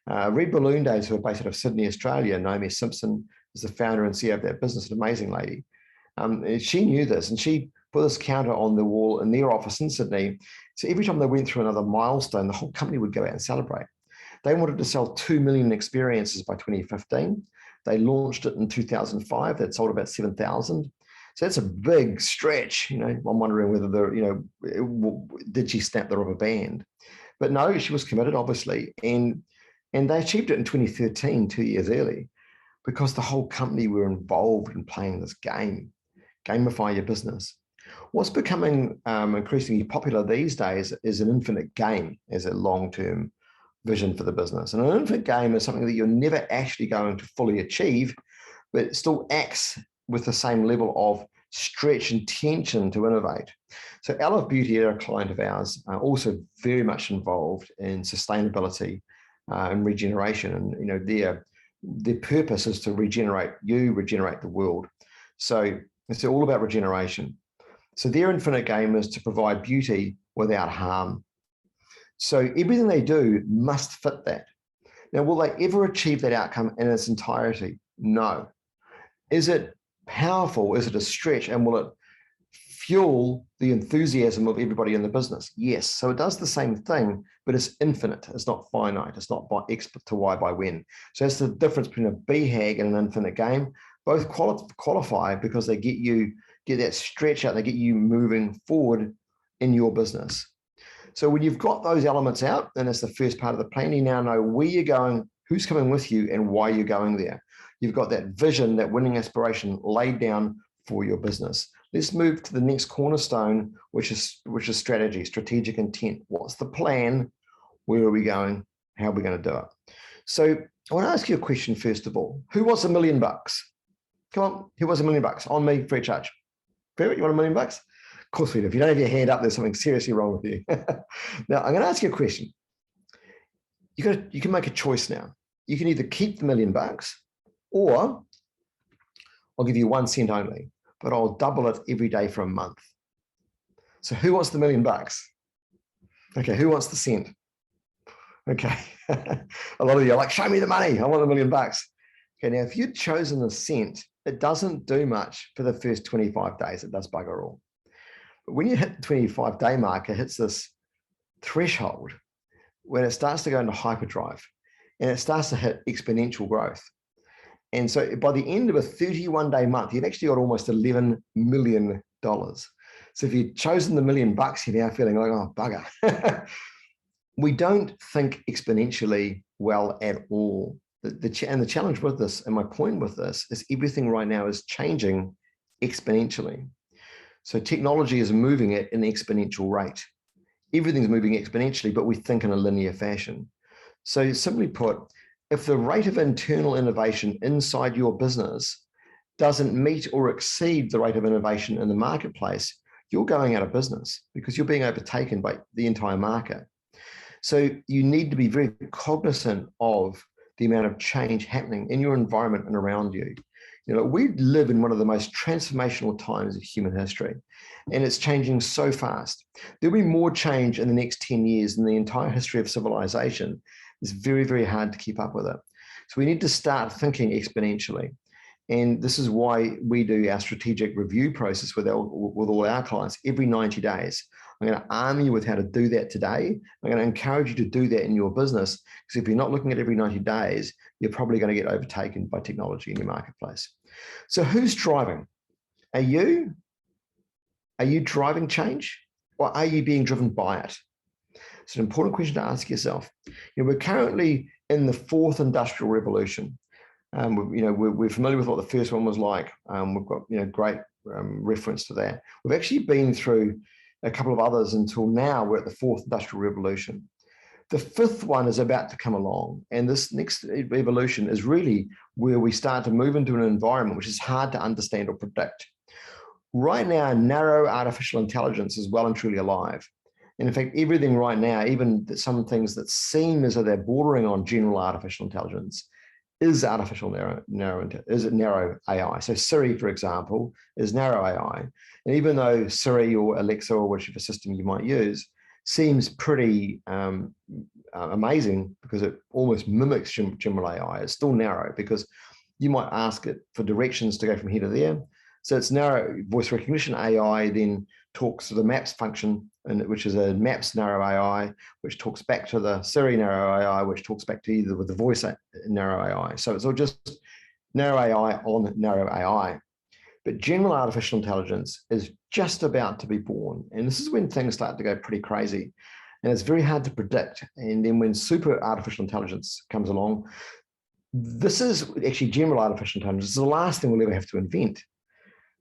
Red Balloon Days, who are based out of Sydney, Australia, Naomi Simpson is the founder and CEO of that business, an amazing lady. She knew this, and she put this counter on the wall in their office in Sydney. So every time they went through another milestone, the whole company would go out and celebrate. They wanted to sell 2 million experiences by 2015. They launched it in 2005. They'd sold about 7,000. So that's a big stretch. I'm wondering whether did she snap the rubber band? But no, she was committed, obviously, and they achieved it in 2013, 2 years early, because the whole company were involved in playing this game, gamify your business. What's becoming increasingly popular these days is an infinite game as a long-term vision for the business. And an infinite game is something that you're never actually going to fully achieve, but it still acts with the same level of stretch and tension to innovate. So Olive Beauty, a client of ours, are also very much involved in sustainability and regeneration. And their purpose is to regenerate the world. So it's all about regeneration. So their infinite game is to provide beauty without harm. So everything they do must fit that. Now, will they ever achieve that outcome in its entirety? No. Is it powerful? Is it a stretch? And will it fuel the enthusiasm of everybody in the business? Yes. So it does the same thing, but it's infinite. It's not finite. It's not by X to Y by when. So that's the difference between a BHAG and an infinite game. Both qualify because they get that stretch out. They get you moving forward in your business. So when you've got those elements out, and it's the first part of the plan, you now know where you're going, who's coming with you, and why you're going there. You've got that vision, that winning aspiration laid down for your business. Let's move to the next cornerstone, which is strategy, strategic intent. What's the plan? Where are we going? How are we going to do it? So I want to ask you a question first of all. Who wants $1 million? Come on, who wants $1 million? On me, free of charge. Favorite, you want $1 million? Of course we do. If you don't have your hand up, there's something seriously wrong with you. Now, I'm going to ask you a question. You can make a choice now. You can either keep the $1 million, or I'll give you 1 cent only, but I'll double it every day for a month. So who wants the $1 million? Okay, who wants the cent? Okay, a lot of you are like, show me the money. I want the $1 million. Okay, now if you'd chosen the cent, it doesn't do much for the first 25 days. It does bugger all. But when you hit the 25-day mark, it hits this threshold when it starts to go into hyperdrive and it starts to hit exponential growth. And so by the end of a 31-day month, you've actually got almost $11 million. So if you've chosen the $1 million, you're now feeling like, oh, bugger. We don't think exponentially well at all. The challenge with this, and my point with this, is everything right now is changing exponentially. So technology is moving at an exponential rate. Everything's moving exponentially, but we think in a linear fashion. So simply put, if the rate of internal innovation inside your business doesn't meet or exceed the rate of innovation in the marketplace, you're going out of business because you're being overtaken by the entire market. So you need to be very cognizant of the amount of change happening in your environment and around you. We live in one of the most transformational times of human history, and it's changing so fast. There'll be more change in the next 10 years than the entire history of civilization. It's very, very hard to keep up with it. So we need to start thinking exponentially. And this is why we do our strategic review process with all our clients every 90 days. I'm going to arm you with how to do that today. I'm going to encourage you to do that in your business, because if you're not looking at every 90 days, you're probably going to get overtaken by technology in your marketplace. So who's driving? Are you? Are you driving change, or are you being driven by it? It's an important question to ask yourself. We're currently in the 4th industrial revolution. We're familiar with what the first one was like. We've got great reference to that. We've actually been through a couple of others until now. We're at the 4th industrial revolution. The 5th one is about to come along, and this next evolution is really where we start to move into an environment which is hard to understand or predict. Right now, narrow artificial intelligence is well and truly alive. And in fact, everything right now, even some things that seem as though they're bordering on general artificial intelligence, is narrow AI. So Siri, for example, is narrow AI. And even though Siri or Alexa or whichever system you might use seems pretty amazing because it almost mimics general AI, it's still narrow because you might ask it for directions to go from here to there. So it's narrow. Voice recognition AI then talks to the maps function, which is a maps narrow AI, which talks back to the Siri narrow AI, which talks back to either with the voice narrow AI. So it's all just narrow AI on narrow AI. But general artificial intelligence is just about to be born. And this is when things start to go pretty crazy. And it's very hard to predict. And then when super artificial intelligence comes along, this is actually general artificial intelligence. It's the last thing we'll ever have to invent.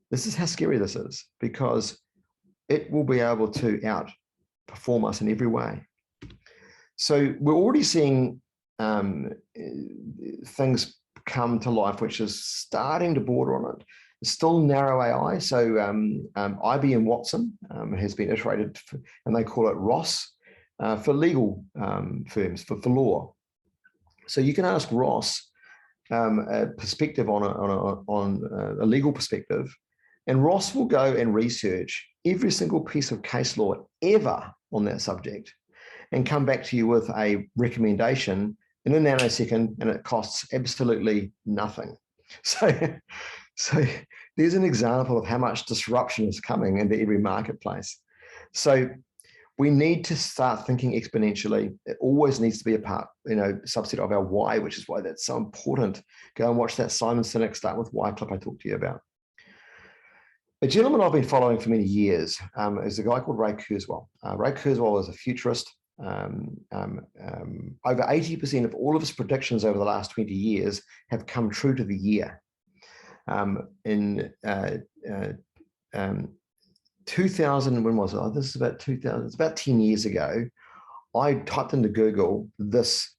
This is how scary this is, because it will be able to outperform us in every way. So we're already seeing things come to life, which is starting to border on it. It's still narrow AI. So IBM Watson has been iterated, and they call it ROS for legal firms, for law. So you can ask Ross a perspective on a legal perspective, and Ross will go and research every single piece of case law ever on that subject and come back to you with a recommendation in a nanosecond, and it costs absolutely nothing. So there's an example of how much disruption is coming into every marketplace. So we need to start thinking exponentially. It always needs to be a part, subset of our why, which is why that's so important. Go and watch that Simon Sinek Start With Why clip I talked to you about. A gentleman I've been following for many years is a guy called Ray Kurzweil. Ray Kurzweil is a futurist. Over 80% of all of his predictions over the last 20 years have come true to the year. In 2000, when was it? Oh, this is about 2000. It's about 10 years ago. I typed into Google this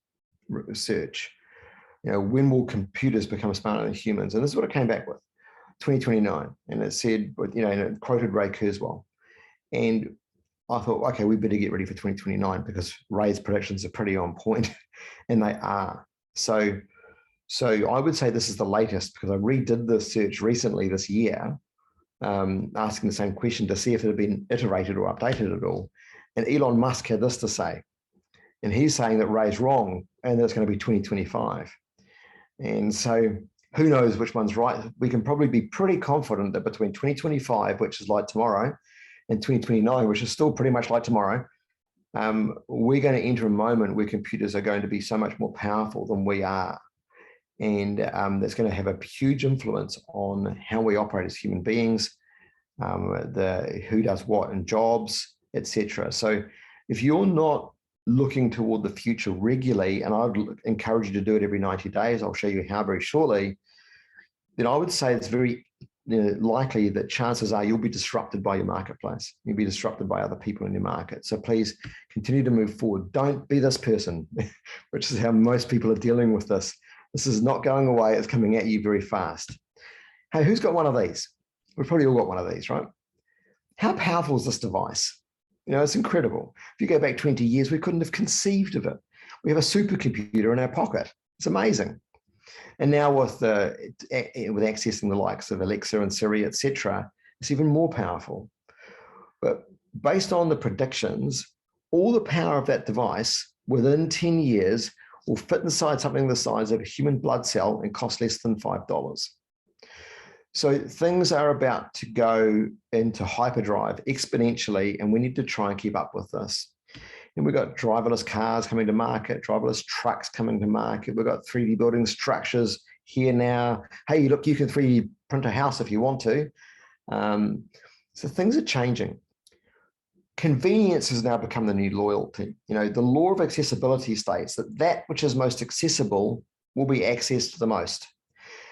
search. When will computers become smarter than humans? And this is what it came back with: 2029. And it said, and it quoted Ray Kurzweil. And I thought, okay, we better get ready for 2029 because Ray's predictions are pretty on point, and they are. So I would say this is the latest, because I redid the search recently this year, asking the same question to see if it had been iterated or updated at all. And Elon Musk had this to say, and he's saying that Ray's wrong and that it's going to be 2025. And so who knows which one's right? We can probably be pretty confident that between 2025, which is like tomorrow, and 2029, which is still pretty much like tomorrow, we're going to enter a moment where computers are going to be so much more powerful than we are. And that's going to have a huge influence on how we operate as human beings, who does what in jobs, etc. So if you're not looking toward the future regularly, and I'd encourage you to do it every 90 days, I'll show you how very shortly, then I would say it's very likely that chances are you'll be disrupted by your marketplace. You'll be disrupted by other people in your market. So please continue to move forward. Don't be this person, which is how most people are dealing with this. This is not going away. It's coming at you very fast. Hey, who's got one of these? We've probably all got one of these, right? How powerful is this device? It's incredible. If you go back 20 years, we couldn't have conceived of it. We have a supercomputer in our pocket. It's amazing. And now with accessing the likes of Alexa and Siri, etc., it's even more powerful. But based on the predictions, all the power of that device within 10 years will fit inside something the size of a human blood cell and cost less than $5. So things are about to go into hyperdrive exponentially, and we need to try and keep up with this. And we've got driverless cars coming to market, driverless trucks coming to market. We've got 3D building structures here now. Hey, look, you can 3D print a house if you want to. So things are changing. Convenience has now become the new loyalty. The law of accessibility states that which is most accessible will be accessed the most.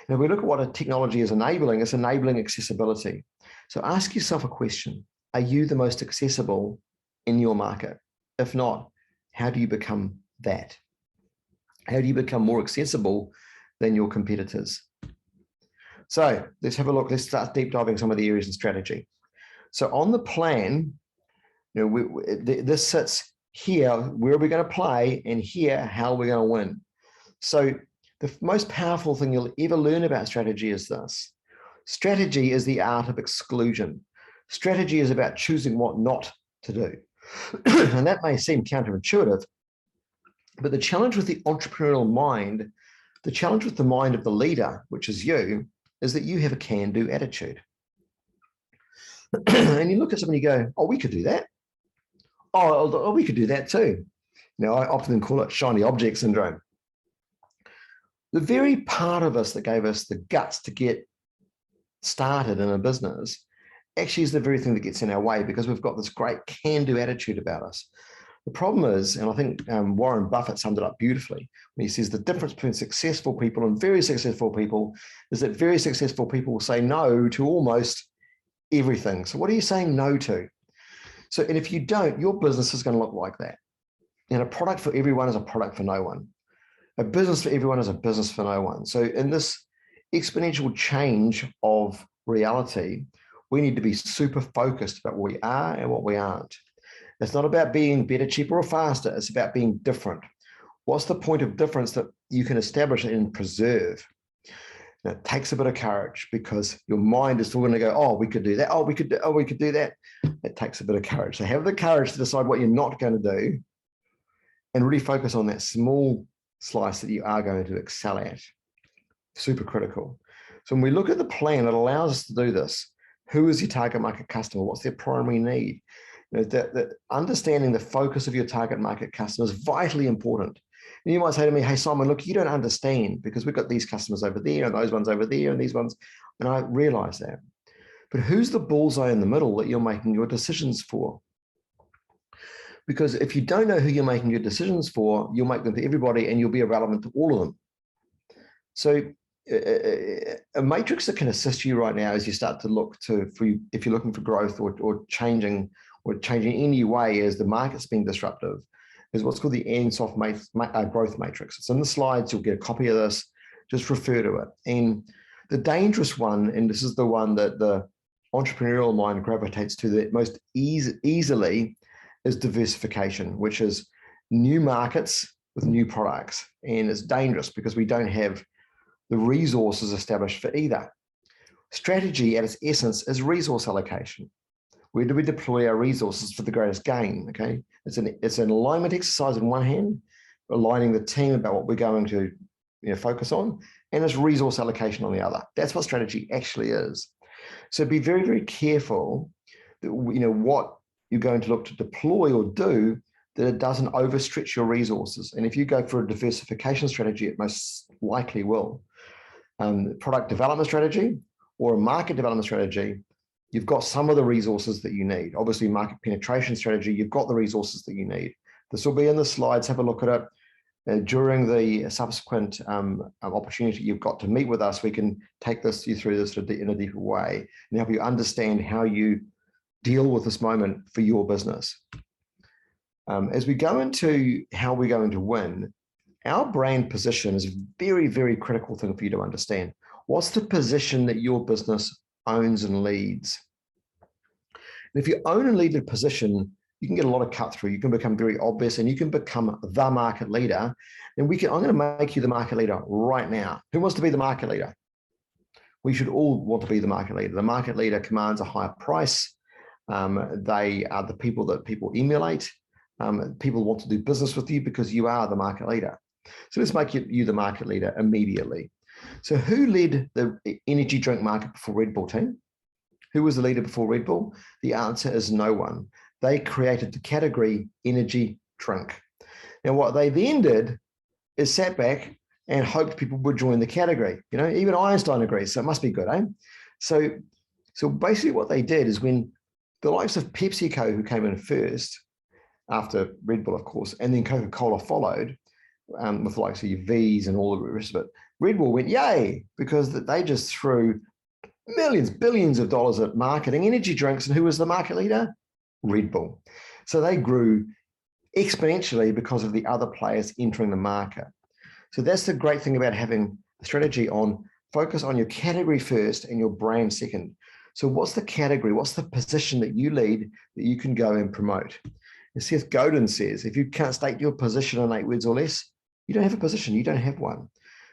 And if we look at what a technology is enabling, it's enabling accessibility. So ask yourself a question. Are you the most accessible in your market? If not, how do you become that? How do you become more accessible than your competitors? So let's have a look. Let's start deep diving some of the areas in strategy. So on the plan, this sits here, where are we going to play, and here, how are we going to win? So the most powerful thing you'll ever learn about strategy is this. Strategy is the art of exclusion. Strategy is about choosing what not to do. And that may seem counterintuitive, but the challenge with the entrepreneurial mind, the challenge with the mind of the leader, which is you, is that you have a can-do attitude. And you look at somebody and you go, oh, we could do that. Oh, we could do that too. Now, I often call it shiny object syndrome. The very part of us that gave us the guts to get started in a business actually is the very thing that gets in our way, because we've got this great can-do attitude about us. The problem is, and I think Warren Buffett summed it up beautifully when he says the difference between successful people and very successful people is that very successful people say no to almost everything. So what are you saying no to? So, and if you don't, your business is going to look like that. And a product for everyone is a product for no one. A business for everyone is a business for no one. So in this exponential change of reality, we need to be super focused about what we are and what we aren't. It's not about being better, cheaper, or faster. It's about being different. What's the point of difference that you can establish and preserve? Now, it takes a bit of courage, because your mind is still going to go, oh, we could do that. Oh, we could do that. It takes a bit of courage. So have the courage to decide what you're not going to do and really focus on that small slice that you are going to excel at. Super critical. So when we look at the plan, it allows us to do this. Who is your target market customer? What's their primary need? That understanding the focus of your target market customer is vitally important. And you might say to me, hey, Simon, look, you don't understand, because we've got these customers over there and those ones over there and these ones. And I realize that. But who's the bullseye in the middle that you're making your decisions for? Because if you don't know who you're making your decisions for, you'll make them to everybody and you'll be irrelevant to all of them. So a matrix that can assist you right now as you start to look to, if you're looking for growth or changing any way as the market's being disruptive, is what's called the Ansoff growth matrix. It's in the slides. You'll get a copy of this. Just refer to it. And the dangerous one, and this is the one that the entrepreneurial mind gravitates to the most easily, is diversification, which is new markets with new products. And it's dangerous because we don't have the resources established for either. Strategy at its essence is resource allocation. Where do we deploy our resources for the greatest gain? Okay, it's an alignment exercise on one hand, aligning the team about what we're going to focus on, and it's resource allocation on the other. That's what strategy actually is. So be very, very careful that what you're going to look to deploy or do, that it doesn't overstretch your resources. And if you go for a diversification strategy, it most likely will. Product development strategy or a market development strategy, you've got some of the resources that you need. Obviously, market penetration strategy, you've got the resources that you need. This will be in the slides. Have a look at it. During the subsequent opportunity you've got to meet with us, we can take you through this in a deeper way and help you understand how you deal with this moment for your business. As we go into how we're going to win, our brand position is a very, very critical thing for you to understand. What's the position that your business owns and leads? And if you own and lead the position, you can get a lot of cut through. You can become very obvious and you can become the market leader. And I'm going to make you the market leader right now. Who wants to be the market leader? We should all want to be the market leader. The market leader commands a higher price. They are the people that people emulate. People want to do business with you because you are the market leader. So let's make you the market leader immediately. So who led the energy drink market before Red Bull, team? Who was the leader before Red Bull? The answer is no one. They created the category energy drink. Now, what they then did is sat back and hoped people would join the category. Even Einstein agrees, so it must be good, eh? So basically what they did is, when the likes of PepsiCo, who came in first, after Red Bull, of course, and then Coca-Cola followed, with the likes of V's and all the rest of it, Red Bull went, yay, because they just threw millions, billions of dollars at marketing energy drinks. And who was the market leader? Red Bull. So they grew exponentially because of the other players entering the market. So that's the great thing about having a strategy on focus on your category first and your brand second. So what's the category? What's the position that you lead that you can go and promote? And Seth Godin says, if you can't state your position in 8 words or less, you don't have a position, you don't have one.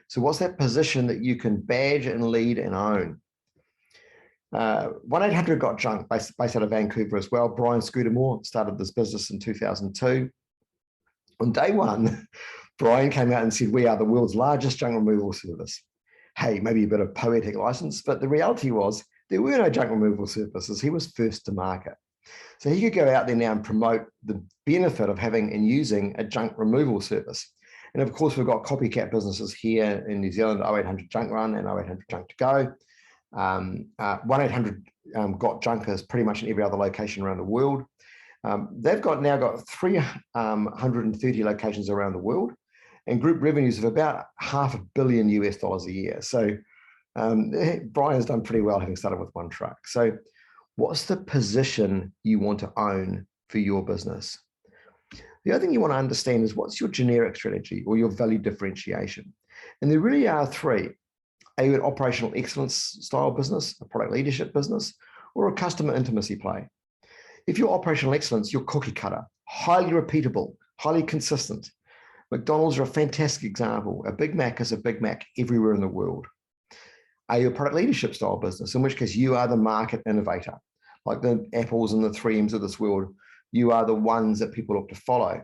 So what's that position that you can badge and lead and own? 1-800-GOT-JUNK, based out of Vancouver as well. Brian Scudamore started this business in 2002. On day one, Brian came out and said, we are the world's largest junk removal service. Hey, maybe a bit of poetic license, but the reality was there were no junk removal services. He was first to market. So he could go out there now and promote the benefit of having and using a junk removal service. And of course, we've got copycat businesses here in New Zealand, 0800 Junk Run and 0800 Junk to Go. 1-800 got junkers pretty much in every other location around the world. They've now got 330 locations around the world and group revenues of about $500 million US a year. So Brian's done pretty well having started with one truck. So what's the position you want to own for your business? The other thing you want to understand is what's your generic strategy or your value differentiation? And there really are three. Are you an operational excellence style business, a product leadership business, or a customer intimacy play? If you're operational excellence, you're cookie cutter, highly repeatable, highly consistent. McDonald's are a fantastic example. A Big Mac is a Big Mac everywhere in the world. Are you a product leadership style business, in which case you are the market innovator, like the Apples and the 3Ms of this world? You are the ones that people look to follow.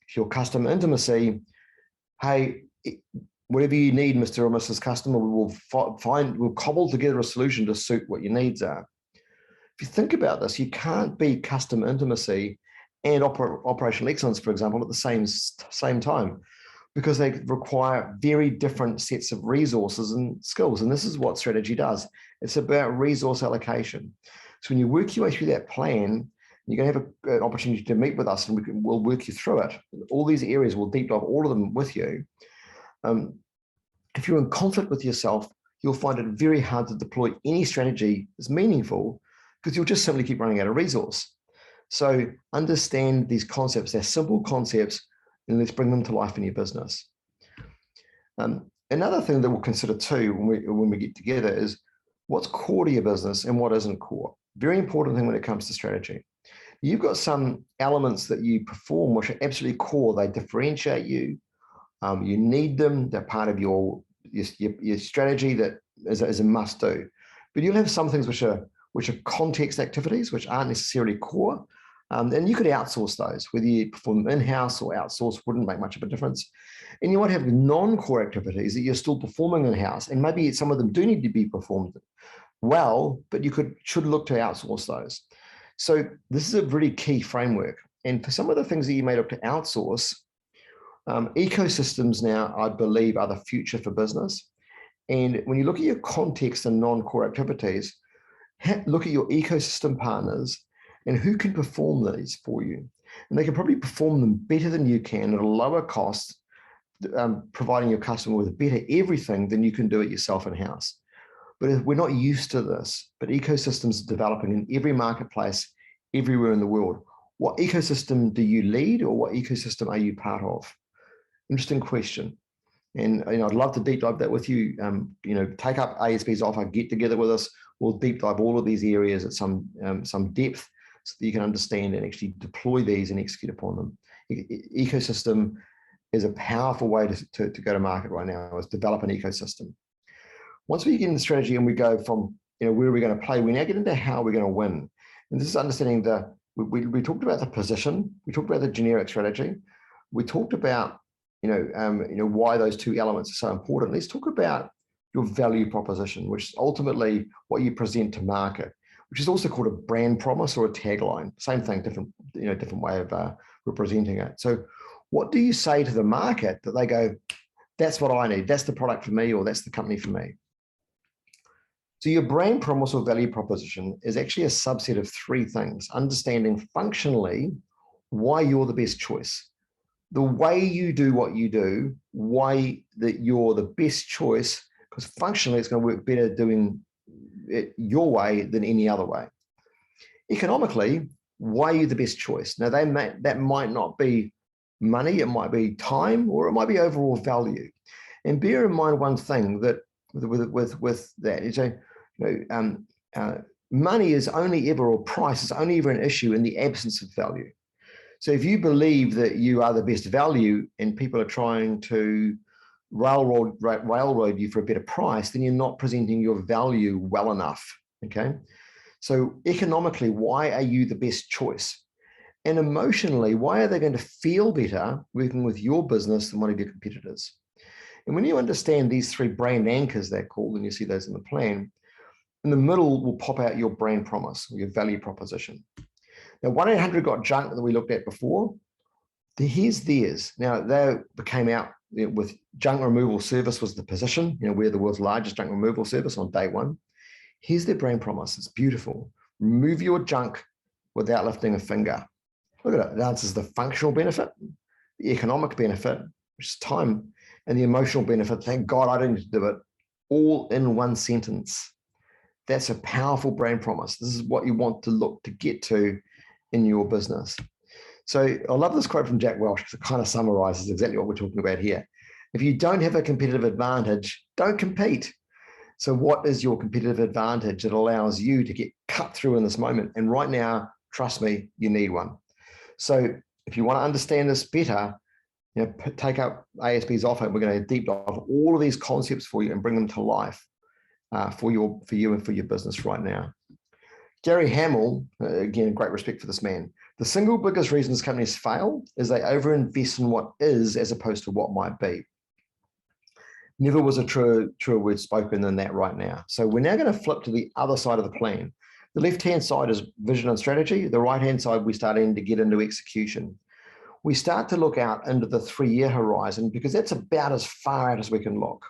If you're customer intimacy, hey, whatever you need, Mr. or Mrs. Customer, we'll cobble together a solution to suit what your needs are. If you think about this, you can't be customer intimacy and operational excellence, for example, at the same time, because they require very different sets of resources and skills. And this is what strategy does. It's about resource allocation. So when you work your way through that plan, you're going to have an opportunity to meet with us and we'll work you through it. All these areas, we'll deep dive all of them with you. If you're in conflict with yourself, you'll find it very hard to deploy any strategy that's meaningful because you'll just simply keep running out of resource. So understand these concepts. They're simple concepts, and let's bring them to life in your business. Another thing that we'll consider too when we get together is what's core to your business and what isn't core. Very important thing when it comes to strategy. You've got some elements that you perform which are absolutely core. They differentiate you. You need them. They're part of your strategy that is a must do. But you'll have some things which are context activities, which aren't necessarily core. And you could outsource those, whether you perform them in-house or outsource wouldn't make much of a difference. And you might have non-core activities that you're still performing in-house, and maybe some of them do need to be performed well, but you should look to outsource those. So this is a really key framework. And for some of the things that you may look to outsource, ecosystems now, I believe, are the future for business. And when you look at your context and non-core activities, look at your ecosystem partners and who can perform these for you. And they can probably perform them better than you can at a lower cost, providing your customer with better everything than you can do it yourself in-house. But we're not used to this, but ecosystems are developing in every marketplace, everywhere in the world. What ecosystem do you lead, or what ecosystem are you part of? Interesting question. And I'd love to deep dive that with you. Take up ASB's offer, get together with us. We'll deep dive all of these areas at some depth so that you can understand and actually deploy these and execute upon them. Ecosystem is a powerful way to go to market right now, is develop an ecosystem. Once we get into strategy and we go from where are we going to play, we now get into how we're going to win. And this is understanding we talked about the position, we talked about the generic strategy, we talked about why those two elements are so important. Let's talk about your value proposition, which is ultimately what you present to market, which is also called a brand promise or a tagline. Same thing, different way of representing it. So what do you say to the market that they go, that's what I need, that's the product for me, or that's the company for me? So your brand promise or value proposition is actually a subset of three things: understanding functionally why you're the best choice, the way you do what you do, why that you're the best choice, because functionally it's going to work better doing it your way than any other way. Economically, why are you the best choice? Now that might not be money, it might be time, or it might be overall value. And bear in mind one thing that with that is money is only ever, or price is only ever an issue in the absence of value. So if you believe that you are the best value and people are trying to railroad you for a better price, then you're not presenting your value well enough, okay? So economically, why are you the best choice? And emotionally, why are they going to feel better working with your business than one of your competitors? And when you understand these three brand anchors, they're called, and you see those in the plan, in the middle will pop out your brand promise or your value proposition. Now, 1-800 got junk that we looked at before. Here's theirs. Now, they came out with junk removal service was the position. We're the world's largest junk removal service on day one. Here's their brand promise. It's beautiful. Remove your junk without lifting a finger. Look at it. It answers the functional benefit, the economic benefit, which is time, and the emotional benefit. Thank God I didn't need to do it, all in one sentence. That's a powerful brand promise. This is what you want to look to get to in your business. So I love this quote from Jack Welch because it kind of summarizes exactly what we're talking about here. If you don't have a competitive advantage, don't compete. So what is your competitive advantage that allows you to get cut through in this moment? And right now, trust me, you need one. So if you want to understand this better, take up ASB's offer. We're going to deep dive all of these concepts for you and bring them to life for you and for your business right now. Gary Hamel, again, great respect for this man. The single biggest reasons companies fail is they overinvest in what is as opposed to what might be. Never was a truer word spoken than that right now. So we're now going to flip to the other side of the plan. The left-hand side is vision and strategy. The right-hand side, we're starting to get into execution. We start to look out into the 3-year horizon because that's about as far out as we can look.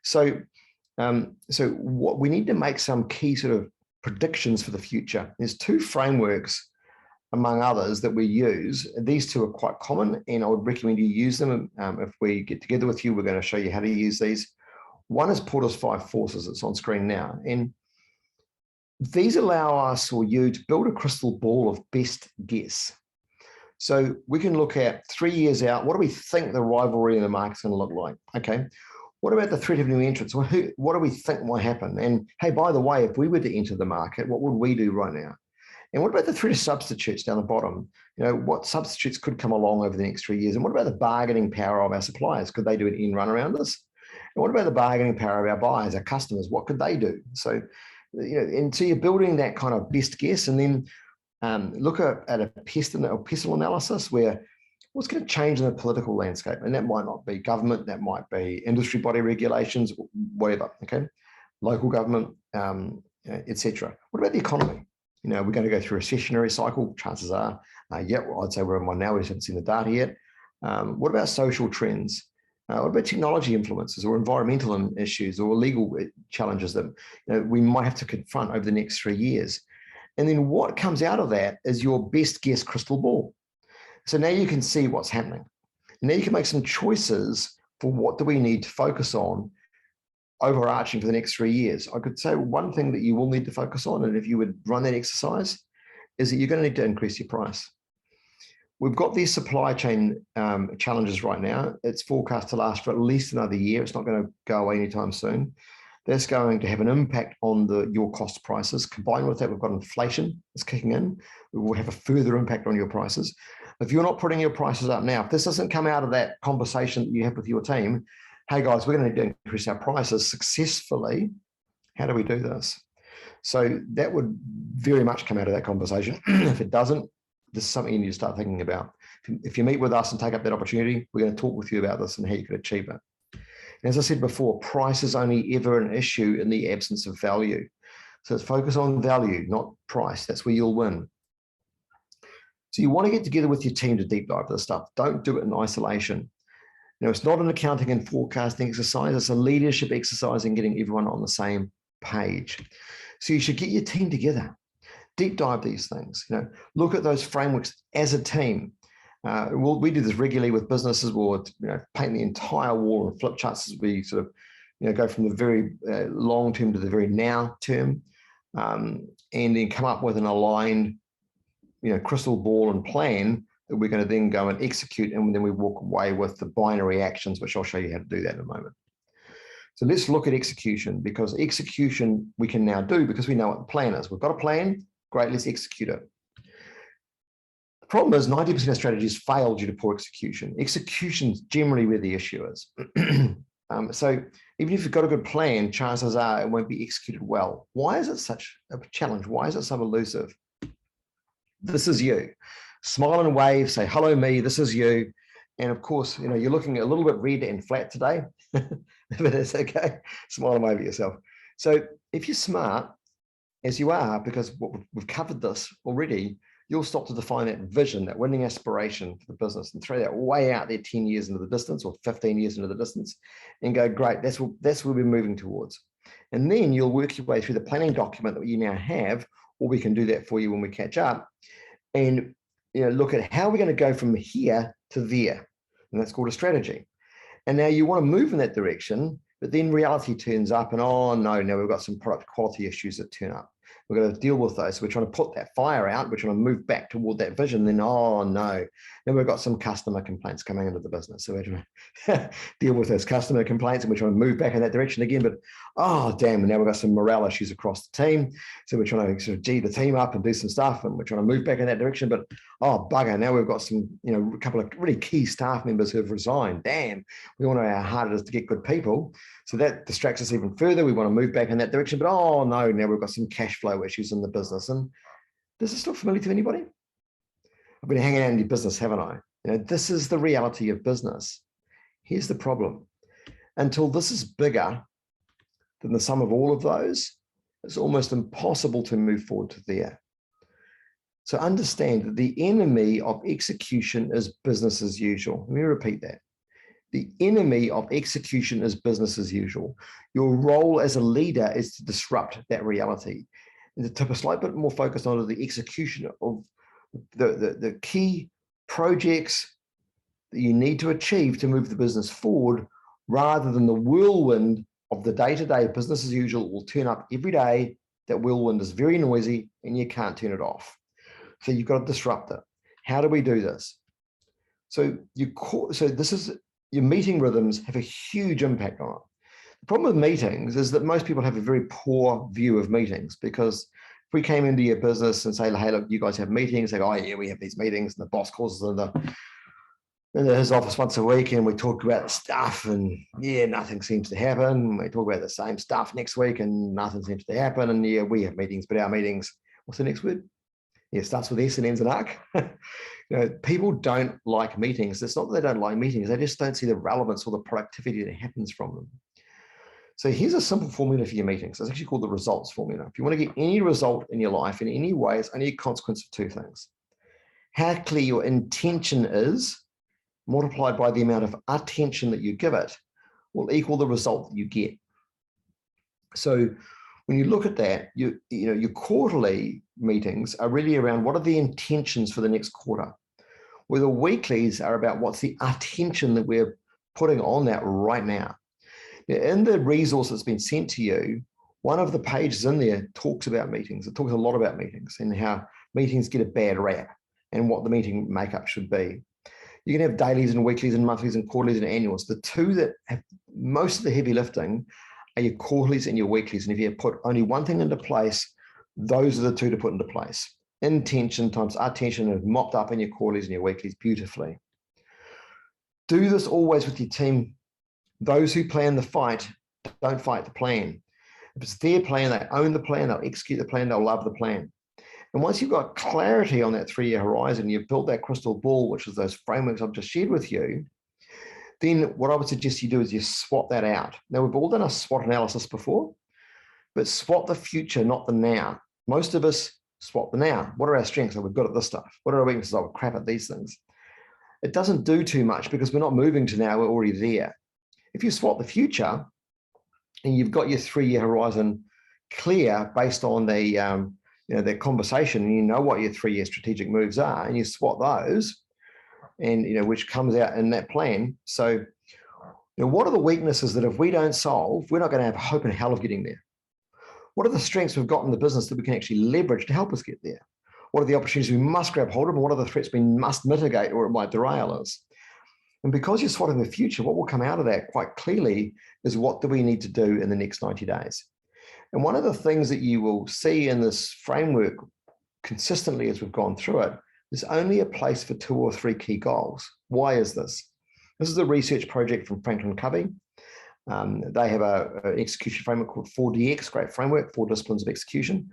So what we need to make some key sort of predictions for the future. There's 2 frameworks, among others, that we use. These 2 are quite common, and I would recommend you use them. If we get together with you, we're going to show you how to use these. One is Porter's 5 Forces. It's on screen now. And these allow us or you to build a crystal ball of best guess. So we can look at 3 years out. What do we think the rivalry in the market's going to look like? Okay. What about the threat of new entrants? What do we think might happen? And hey, by the way, if we were to enter the market, what would we do right now? And what about the threat of substitutes down the bottom? What substitutes could come along over the next 3 years? And what about the bargaining power of our suppliers? Could they do an end run around us? And what about the bargaining power of our buyers, our customers? What could they do? So, and so you're building that kind of best guess, and then look at a pestle analysis where what's going to change in the political landscape. And that might not be government, that might be industry body regulations, whatever, okay? Local government, etc. What about the economy? We're going to go through a recessionary cycle. Chances are, I'd say we're in one now. We just haven't seen the data yet. What about social trends? What about technology influences or environmental issues or legal challenges that we might have to confront over the next 3 years? And then what comes out of that is your best guess crystal ball. So now you can see what's happening. Now you can make some choices for what do we need to focus on overarching for the next 3 years. I could say one thing that you will need to focus on, and if you would run that exercise, is that you're going to need to increase your price. We've got these supply chain challenges right now. It's forecast to last for at least another year. It's not going to go away anytime soon. That's going to have an impact on your cost prices. Combined with that, we've got inflation that's kicking in. It will have a further impact on your prices. If you're not putting your prices up now, if this doesn't come out of that conversation that you have with your team, hey guys, we're going to need to increase our prices successfully. How do we do this? So that would very much come out of that conversation. If it doesn't, this is something you need to start thinking about. If you meet with us and take up that opportunity, we're going to talk with you about this and how you could achieve it. And as I said before, price is only ever an issue in the absence of value. So let's focus on value, not price. That's where you'll win. So you want to get together with your team to deep dive this stuff. Don't do it in isolation. It's not an accounting and forecasting exercise. It's a leadership exercise in getting everyone on the same page. So you should get your team together. Deep dive these things. Look at those frameworks as a team. We do this regularly with businesses. We'll paint the entire wall and flip charts as we sort of go from the very long term to the very now term, and then come up with an aligned crystal ball and plan that we're going to then go and execute, and then we walk away with the binary actions, which I'll show you how to do that in a moment. So let's look at execution, because execution we can now do because we know what the plan is. We've got a plan, great, let's execute it. The problem is 90% of strategies fail due to poor execution. Execution is generally where the issue is. So even if you've got a good plan, chances are it won't be executed well. Why is it such a challenge? Why is it so elusive? This is you. Smile and wave, say, hello me, this is you. And of course, you're looking a little bit red and flat today, if it is okay, smile and wave at yourself. So if you're smart, as you are, because we've covered this already, you'll stop to define that vision, that winning aspiration for the business, and throw that way out there 10 years into the distance or 15 years into the distance and go, great, that's where we're moving towards. And then you'll work your way through the planning document that you now have, or we can do that for you when we catch up, and look at how we're going to go from here to there. And that's called a strategy. And now you want to move in that direction, but then reality turns up and, oh no, now we've got some product quality issues that turn up. We've got to deal with those. So we're trying to put that fire out. We're trying to move back toward that vision. Then, oh no, then we've got some customer complaints coming into the business. So we're trying to deal with those customer complaints and we're trying to move back in that direction again. But oh damn, now we've got some morale issues across the team. So we're trying to sort of G the team up and do some stuff, and we're trying to move back in that direction. But oh bugger, now we've got some, a couple of really key staff members who have resigned. Damn, we all know how hard it is to get good people. So that distracts us even further. We want to move back in that direction, but oh no, now we've got some cash flow issues in the business. And does this look familiar to anybody? I've been hanging out in your business, haven't I? This is the reality of business. Here's the problem. Until this is bigger than the sum of all of those, it's almost impossible to move forward to there. So understand that the enemy of execution is business as usual. Let me repeat that. The enemy of execution is business as usual. Your role as a leader is to disrupt that reality and to put a slight bit more focus on the execution of the key projects that you need to achieve to move the business forward, rather than the whirlwind of the day-to-day business as usual will turn up every day. That whirlwind is very noisy and you can't turn it off. So you've got to disrupt it. How do we do this? So this is, your meeting rhythms have a huge impact on it. The problem with meetings is that most people have a very poor view of meetings, because if we came into your business and say, hey, look, you guys have meetings, they go, oh yeah, we have these meetings, and the boss calls us in his office once a week and we talk about the stuff, and yeah, nothing seems to happen. We talk about the same stuff next week and nothing seems to happen. And yeah, we have meetings, but our meetings, what's the next word? Yeah, starts with S and ends in arc. People don't like meetings. It's not that they don't like meetings. They just don't see the relevance or the productivity that happens from them. So here's a simple formula for your meetings. It's actually called the results formula. If you want to get any result in your life in any way, it's only a consequence of two things. How clear your intention is, multiplied by the amount of attention that you give it, will equal the result that you get. So when you look at that, your quarterly meetings are really around what are the intentions for the next quarter, where the weeklies are about what's the attention that we're putting on that right now. In the resource that's been sent to you, one of the pages in there talks about meetings. It talks a lot about meetings and how meetings get a bad rap and what the meeting makeup should be. You can have dailies and weeklies and monthlies and quarterlies and annuals. The two that have most of the heavy lifting are your quarterlies and your weeklies. And if you put only one thing into place, those are the two to put into place. Intention times attention is mopped up in your quarterlies and your weeklies beautifully. Do this always with your team. Those who plan the fight don't fight the plan. If it's their plan, they own the plan, they'll execute the plan, they'll love the plan. And once you've got clarity on that 3-year horizon, you've built that crystal ball, which is those frameworks I've just shared with you, then what I would suggest you do is you swap that out. Now, we've all done a SWOT analysis before, but swap the future, not the now. Most of us swap the now. What are our strengths? Oh, we're good at this stuff. What are our weaknesses? Oh, we're crap at these things. It doesn't do too much because we're not moving to now, we're already there. If you swap the future and you've got your 3-year horizon clear based on the their conversation, and you know what your 3-year strategic moves are, and you swap those, and which comes out in that plan. So, what are the weaknesses that if we don't solve, we're not going to have hope in hell of getting there? What are the strengths we've got in the business that we can actually leverage to help us get there? What are the opportunities we must grab hold of, and what are the threats we must mitigate or it might derail us? And because you're swatting the future, what will come out of that quite clearly is what do we need to do in the next 90 days? And one of the things that you will see in this framework consistently as we've gone through it, there's only a place for 2 or 3 key goals. Why is this? This is a research project from Franklin Covey. They have an execution framework called 4DX, great framework, 4 disciplines of execution.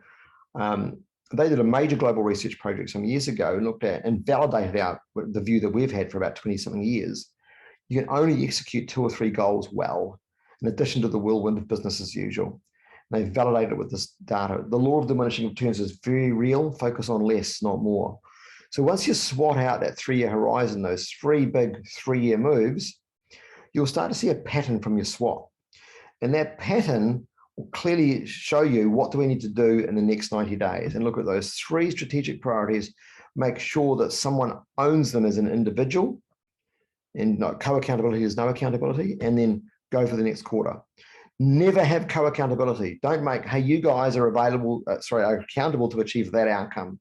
They did a major global research project some years ago and looked at and validated out the view that we've had for about 20-something years. You can only execute 2 or 3 goals well, in addition to the whirlwind of business as usual. They validated it with this data. The law of diminishing returns is very real. Focus on less, not more. So once you swat out that 3-year horizon, those 3 big 3-year moves, you'll start to see a pattern from your SWOT. And that pattern will clearly show you what do we need to do in the next 90 days, and look at those 3 strategic priorities. Make sure that someone owns them as an individual, and not co-accountability is no accountability, and then go for the next quarter. Never have co-accountability. Don't make, hey, you guys are available, are accountable to achieve that outcome.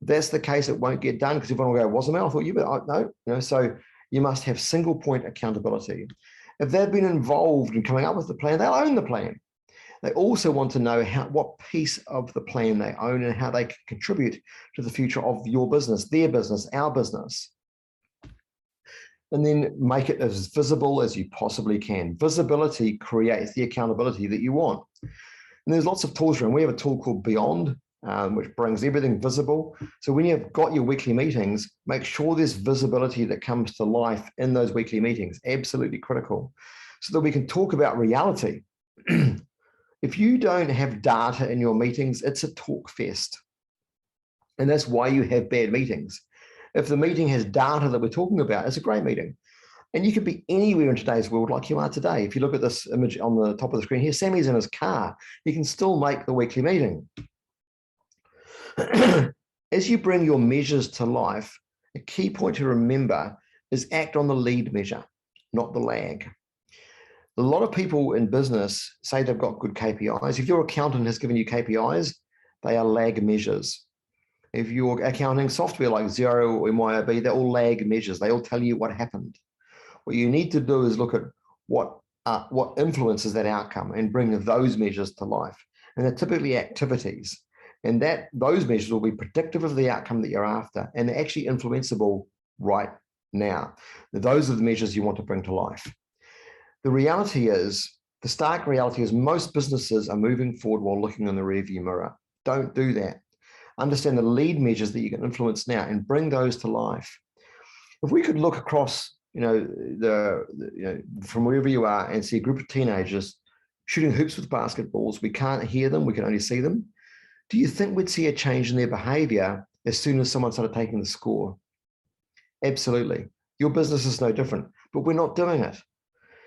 If that's the case, it won't get done, because everyone will go, wasn't it? I thought you, but no, so you must have single point accountability. If they've been involved in coming up with the plan, they'll own the plan. They also want to know what piece of the plan they own and how they can contribute to the future of your business, their business, our business. And then make it as visible as you possibly can. Visibility creates the accountability that you want. And there's lots of tools around. We have a tool called Beyond, which brings everything visible. So when you've got your weekly meetings, make sure there's visibility that comes to life in those weekly meetings. Absolutely critical. So that we can talk about reality. If you don't have data in your meetings, it's a talk fest. And that's why you have bad meetings. If the meeting has data that we're talking about, it's a great meeting. And you could be anywhere in today's world like you are today. If you look at this image on the top of the screen here, Sammy's in his car. He can still make the weekly meeting. As you bring your measures to life, a key point to remember is act on the lead measure, not the lag. A lot of people in business say they've got good KPIs. If your accountant has given you KPIs, they are lag measures. If your accounting software like Xero or MYOB, they're all lag measures. They all tell you what happened. What you need to do is look at what influences that outcome and bring those measures to life. And they're typically activities. And those measures will be predictive of the outcome that you're after, and they're actually influenceable right now. Those are the measures you want to bring to life. The stark reality is most businesses are moving forward while looking in the rearview mirror. Don't do that. Understand the lead measures that you can influence now and bring those to life. If we could look across, from wherever you are and see a group of teenagers shooting hoops with basketballs, we can't hear them, we can only see them. Do you think we'd see a change in their behavior as soon as someone started taking the score? Absolutely. Your business is no different, but we're not doing it.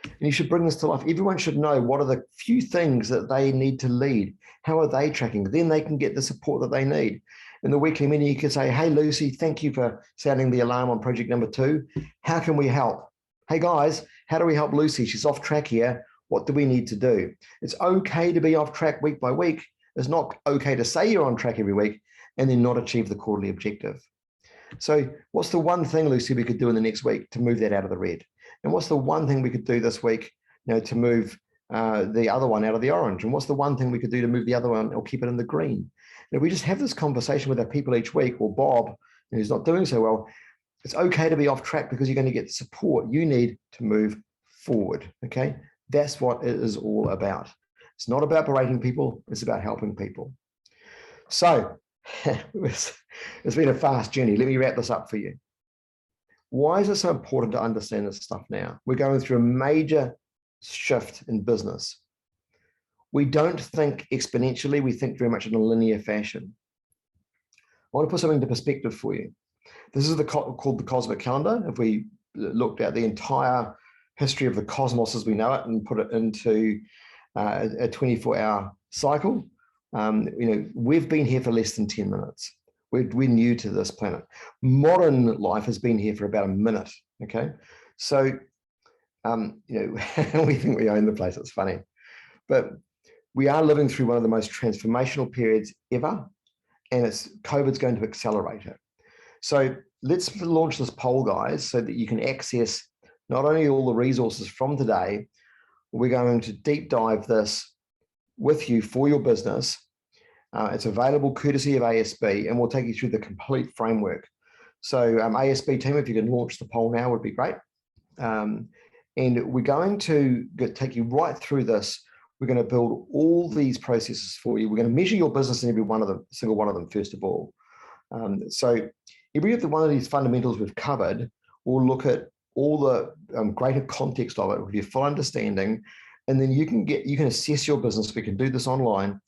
And you should bring this to life. Everyone should know what are the few things that they need to lead. How are they tracking? Then they can get the support that they need. In the weekly meeting, you can say, hey, Lucy, thank you for sounding the alarm on project number 2. How can we help? Hey, guys, how do we help Lucy? She's off track here. What do we need to do? It's okay to be off track week by week. It's not okay to say you're on track every week and then not achieve the quarterly objective. So what's the one thing, Lucy, we could do in the next week to move that out of the red? And what's the one thing we could do this week, to move the other one out of the orange? And what's the one thing we could do to move the other one or keep it in the green? And if we just have this conversation with our people each week, or Bob, who's not doing so well, it's okay to be off track because you're going to get the support you need to move forward. Okay, that's what it is all about. It's not about berating people, it's about helping people. So it's been a fast journey. Let me wrap this up for you. Why is it so important to understand this stuff now? We're going through a major shift in business. We don't think exponentially, we think very much in a linear fashion. I want to put something into perspective for you. This is called the cosmic calendar. If we looked at the entire history of the cosmos as we know it and put it into a 24-hour cycle, we've been here for less than 10 minutes. We're new to this planet. Modern life has been here for about a minute, okay? So, we think we own the place, it's funny. But we are living through one of the most transformational periods ever, and COVID's going to accelerate it. So let's launch this poll, guys, so that you can access not only all the resources from today, we're going to deep dive this with you for your business. It's available courtesy of ASB, and we'll take you through the complete framework. So ASB team, if you can launch the poll now, would be great. And we're going to take you right through this. We're going to build all these processes for you. We're going to measure your business in every one of them, single one of them, first of all. So every one of these fundamentals we've covered, we'll look at all the greater context of it with your full understanding, and then you can assess your business. We can do this online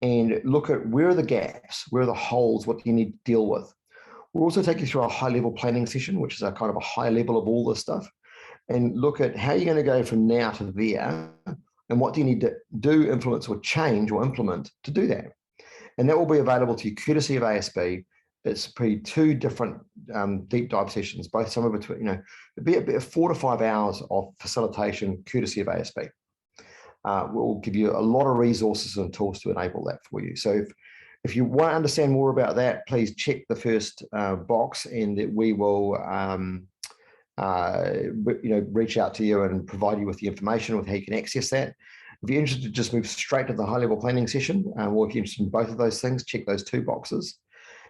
and look at where are the gaps, where are the holes, what do you need to deal with. We'll also take you through a high-level planning session, which is a kind of a high level of all this stuff, and look at how you're going to go from now to there and what do you need to do, influence, or change or implement to do that. And that will be available to you courtesy of ASB. It's pretty 2 different deep dive sessions, both somewhere between, it'd be about 4 to 5 hours of facilitation courtesy of ASB. We'll give you a lot of resources and tools to enable that for you. So if you want to understand more about that, please check the first box, and we will reach out to you and provide you with the information with how you can access that. If you're interested, just move straight to the high-level planning session, or if you're interested in both of those things, check those 2 boxes.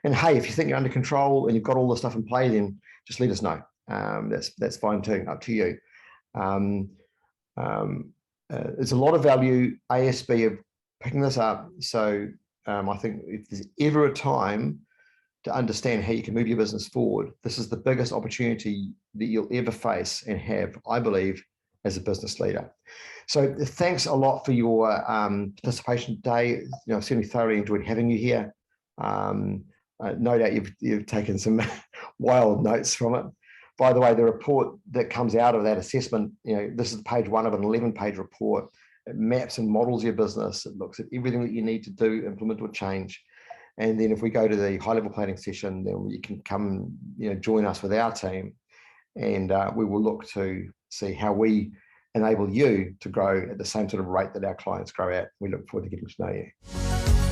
And hey, if you think you're under control and you've got all the stuff in play, then just let us know. That's fine too, up to you. There's a lot of value, ASB, of picking this up. So I think if there's ever a time to understand how you can move your business forward, this is the biggest opportunity that you'll ever face and have, I believe, as a business leader. So thanks a lot for your participation today. I've certainly thoroughly enjoyed having you here. No doubt you've taken some wild notes from it. By the way, the report that comes out of that assessment, this is page 1 of an 11-page report. It maps and models your business. It looks at everything that you need to do, implement, or change. And then if we go to the high-level planning session, then you can come, join us with our team, and we will look to see how we enable you to grow at the same sort of rate that our clients grow at. We look forward to getting to know you.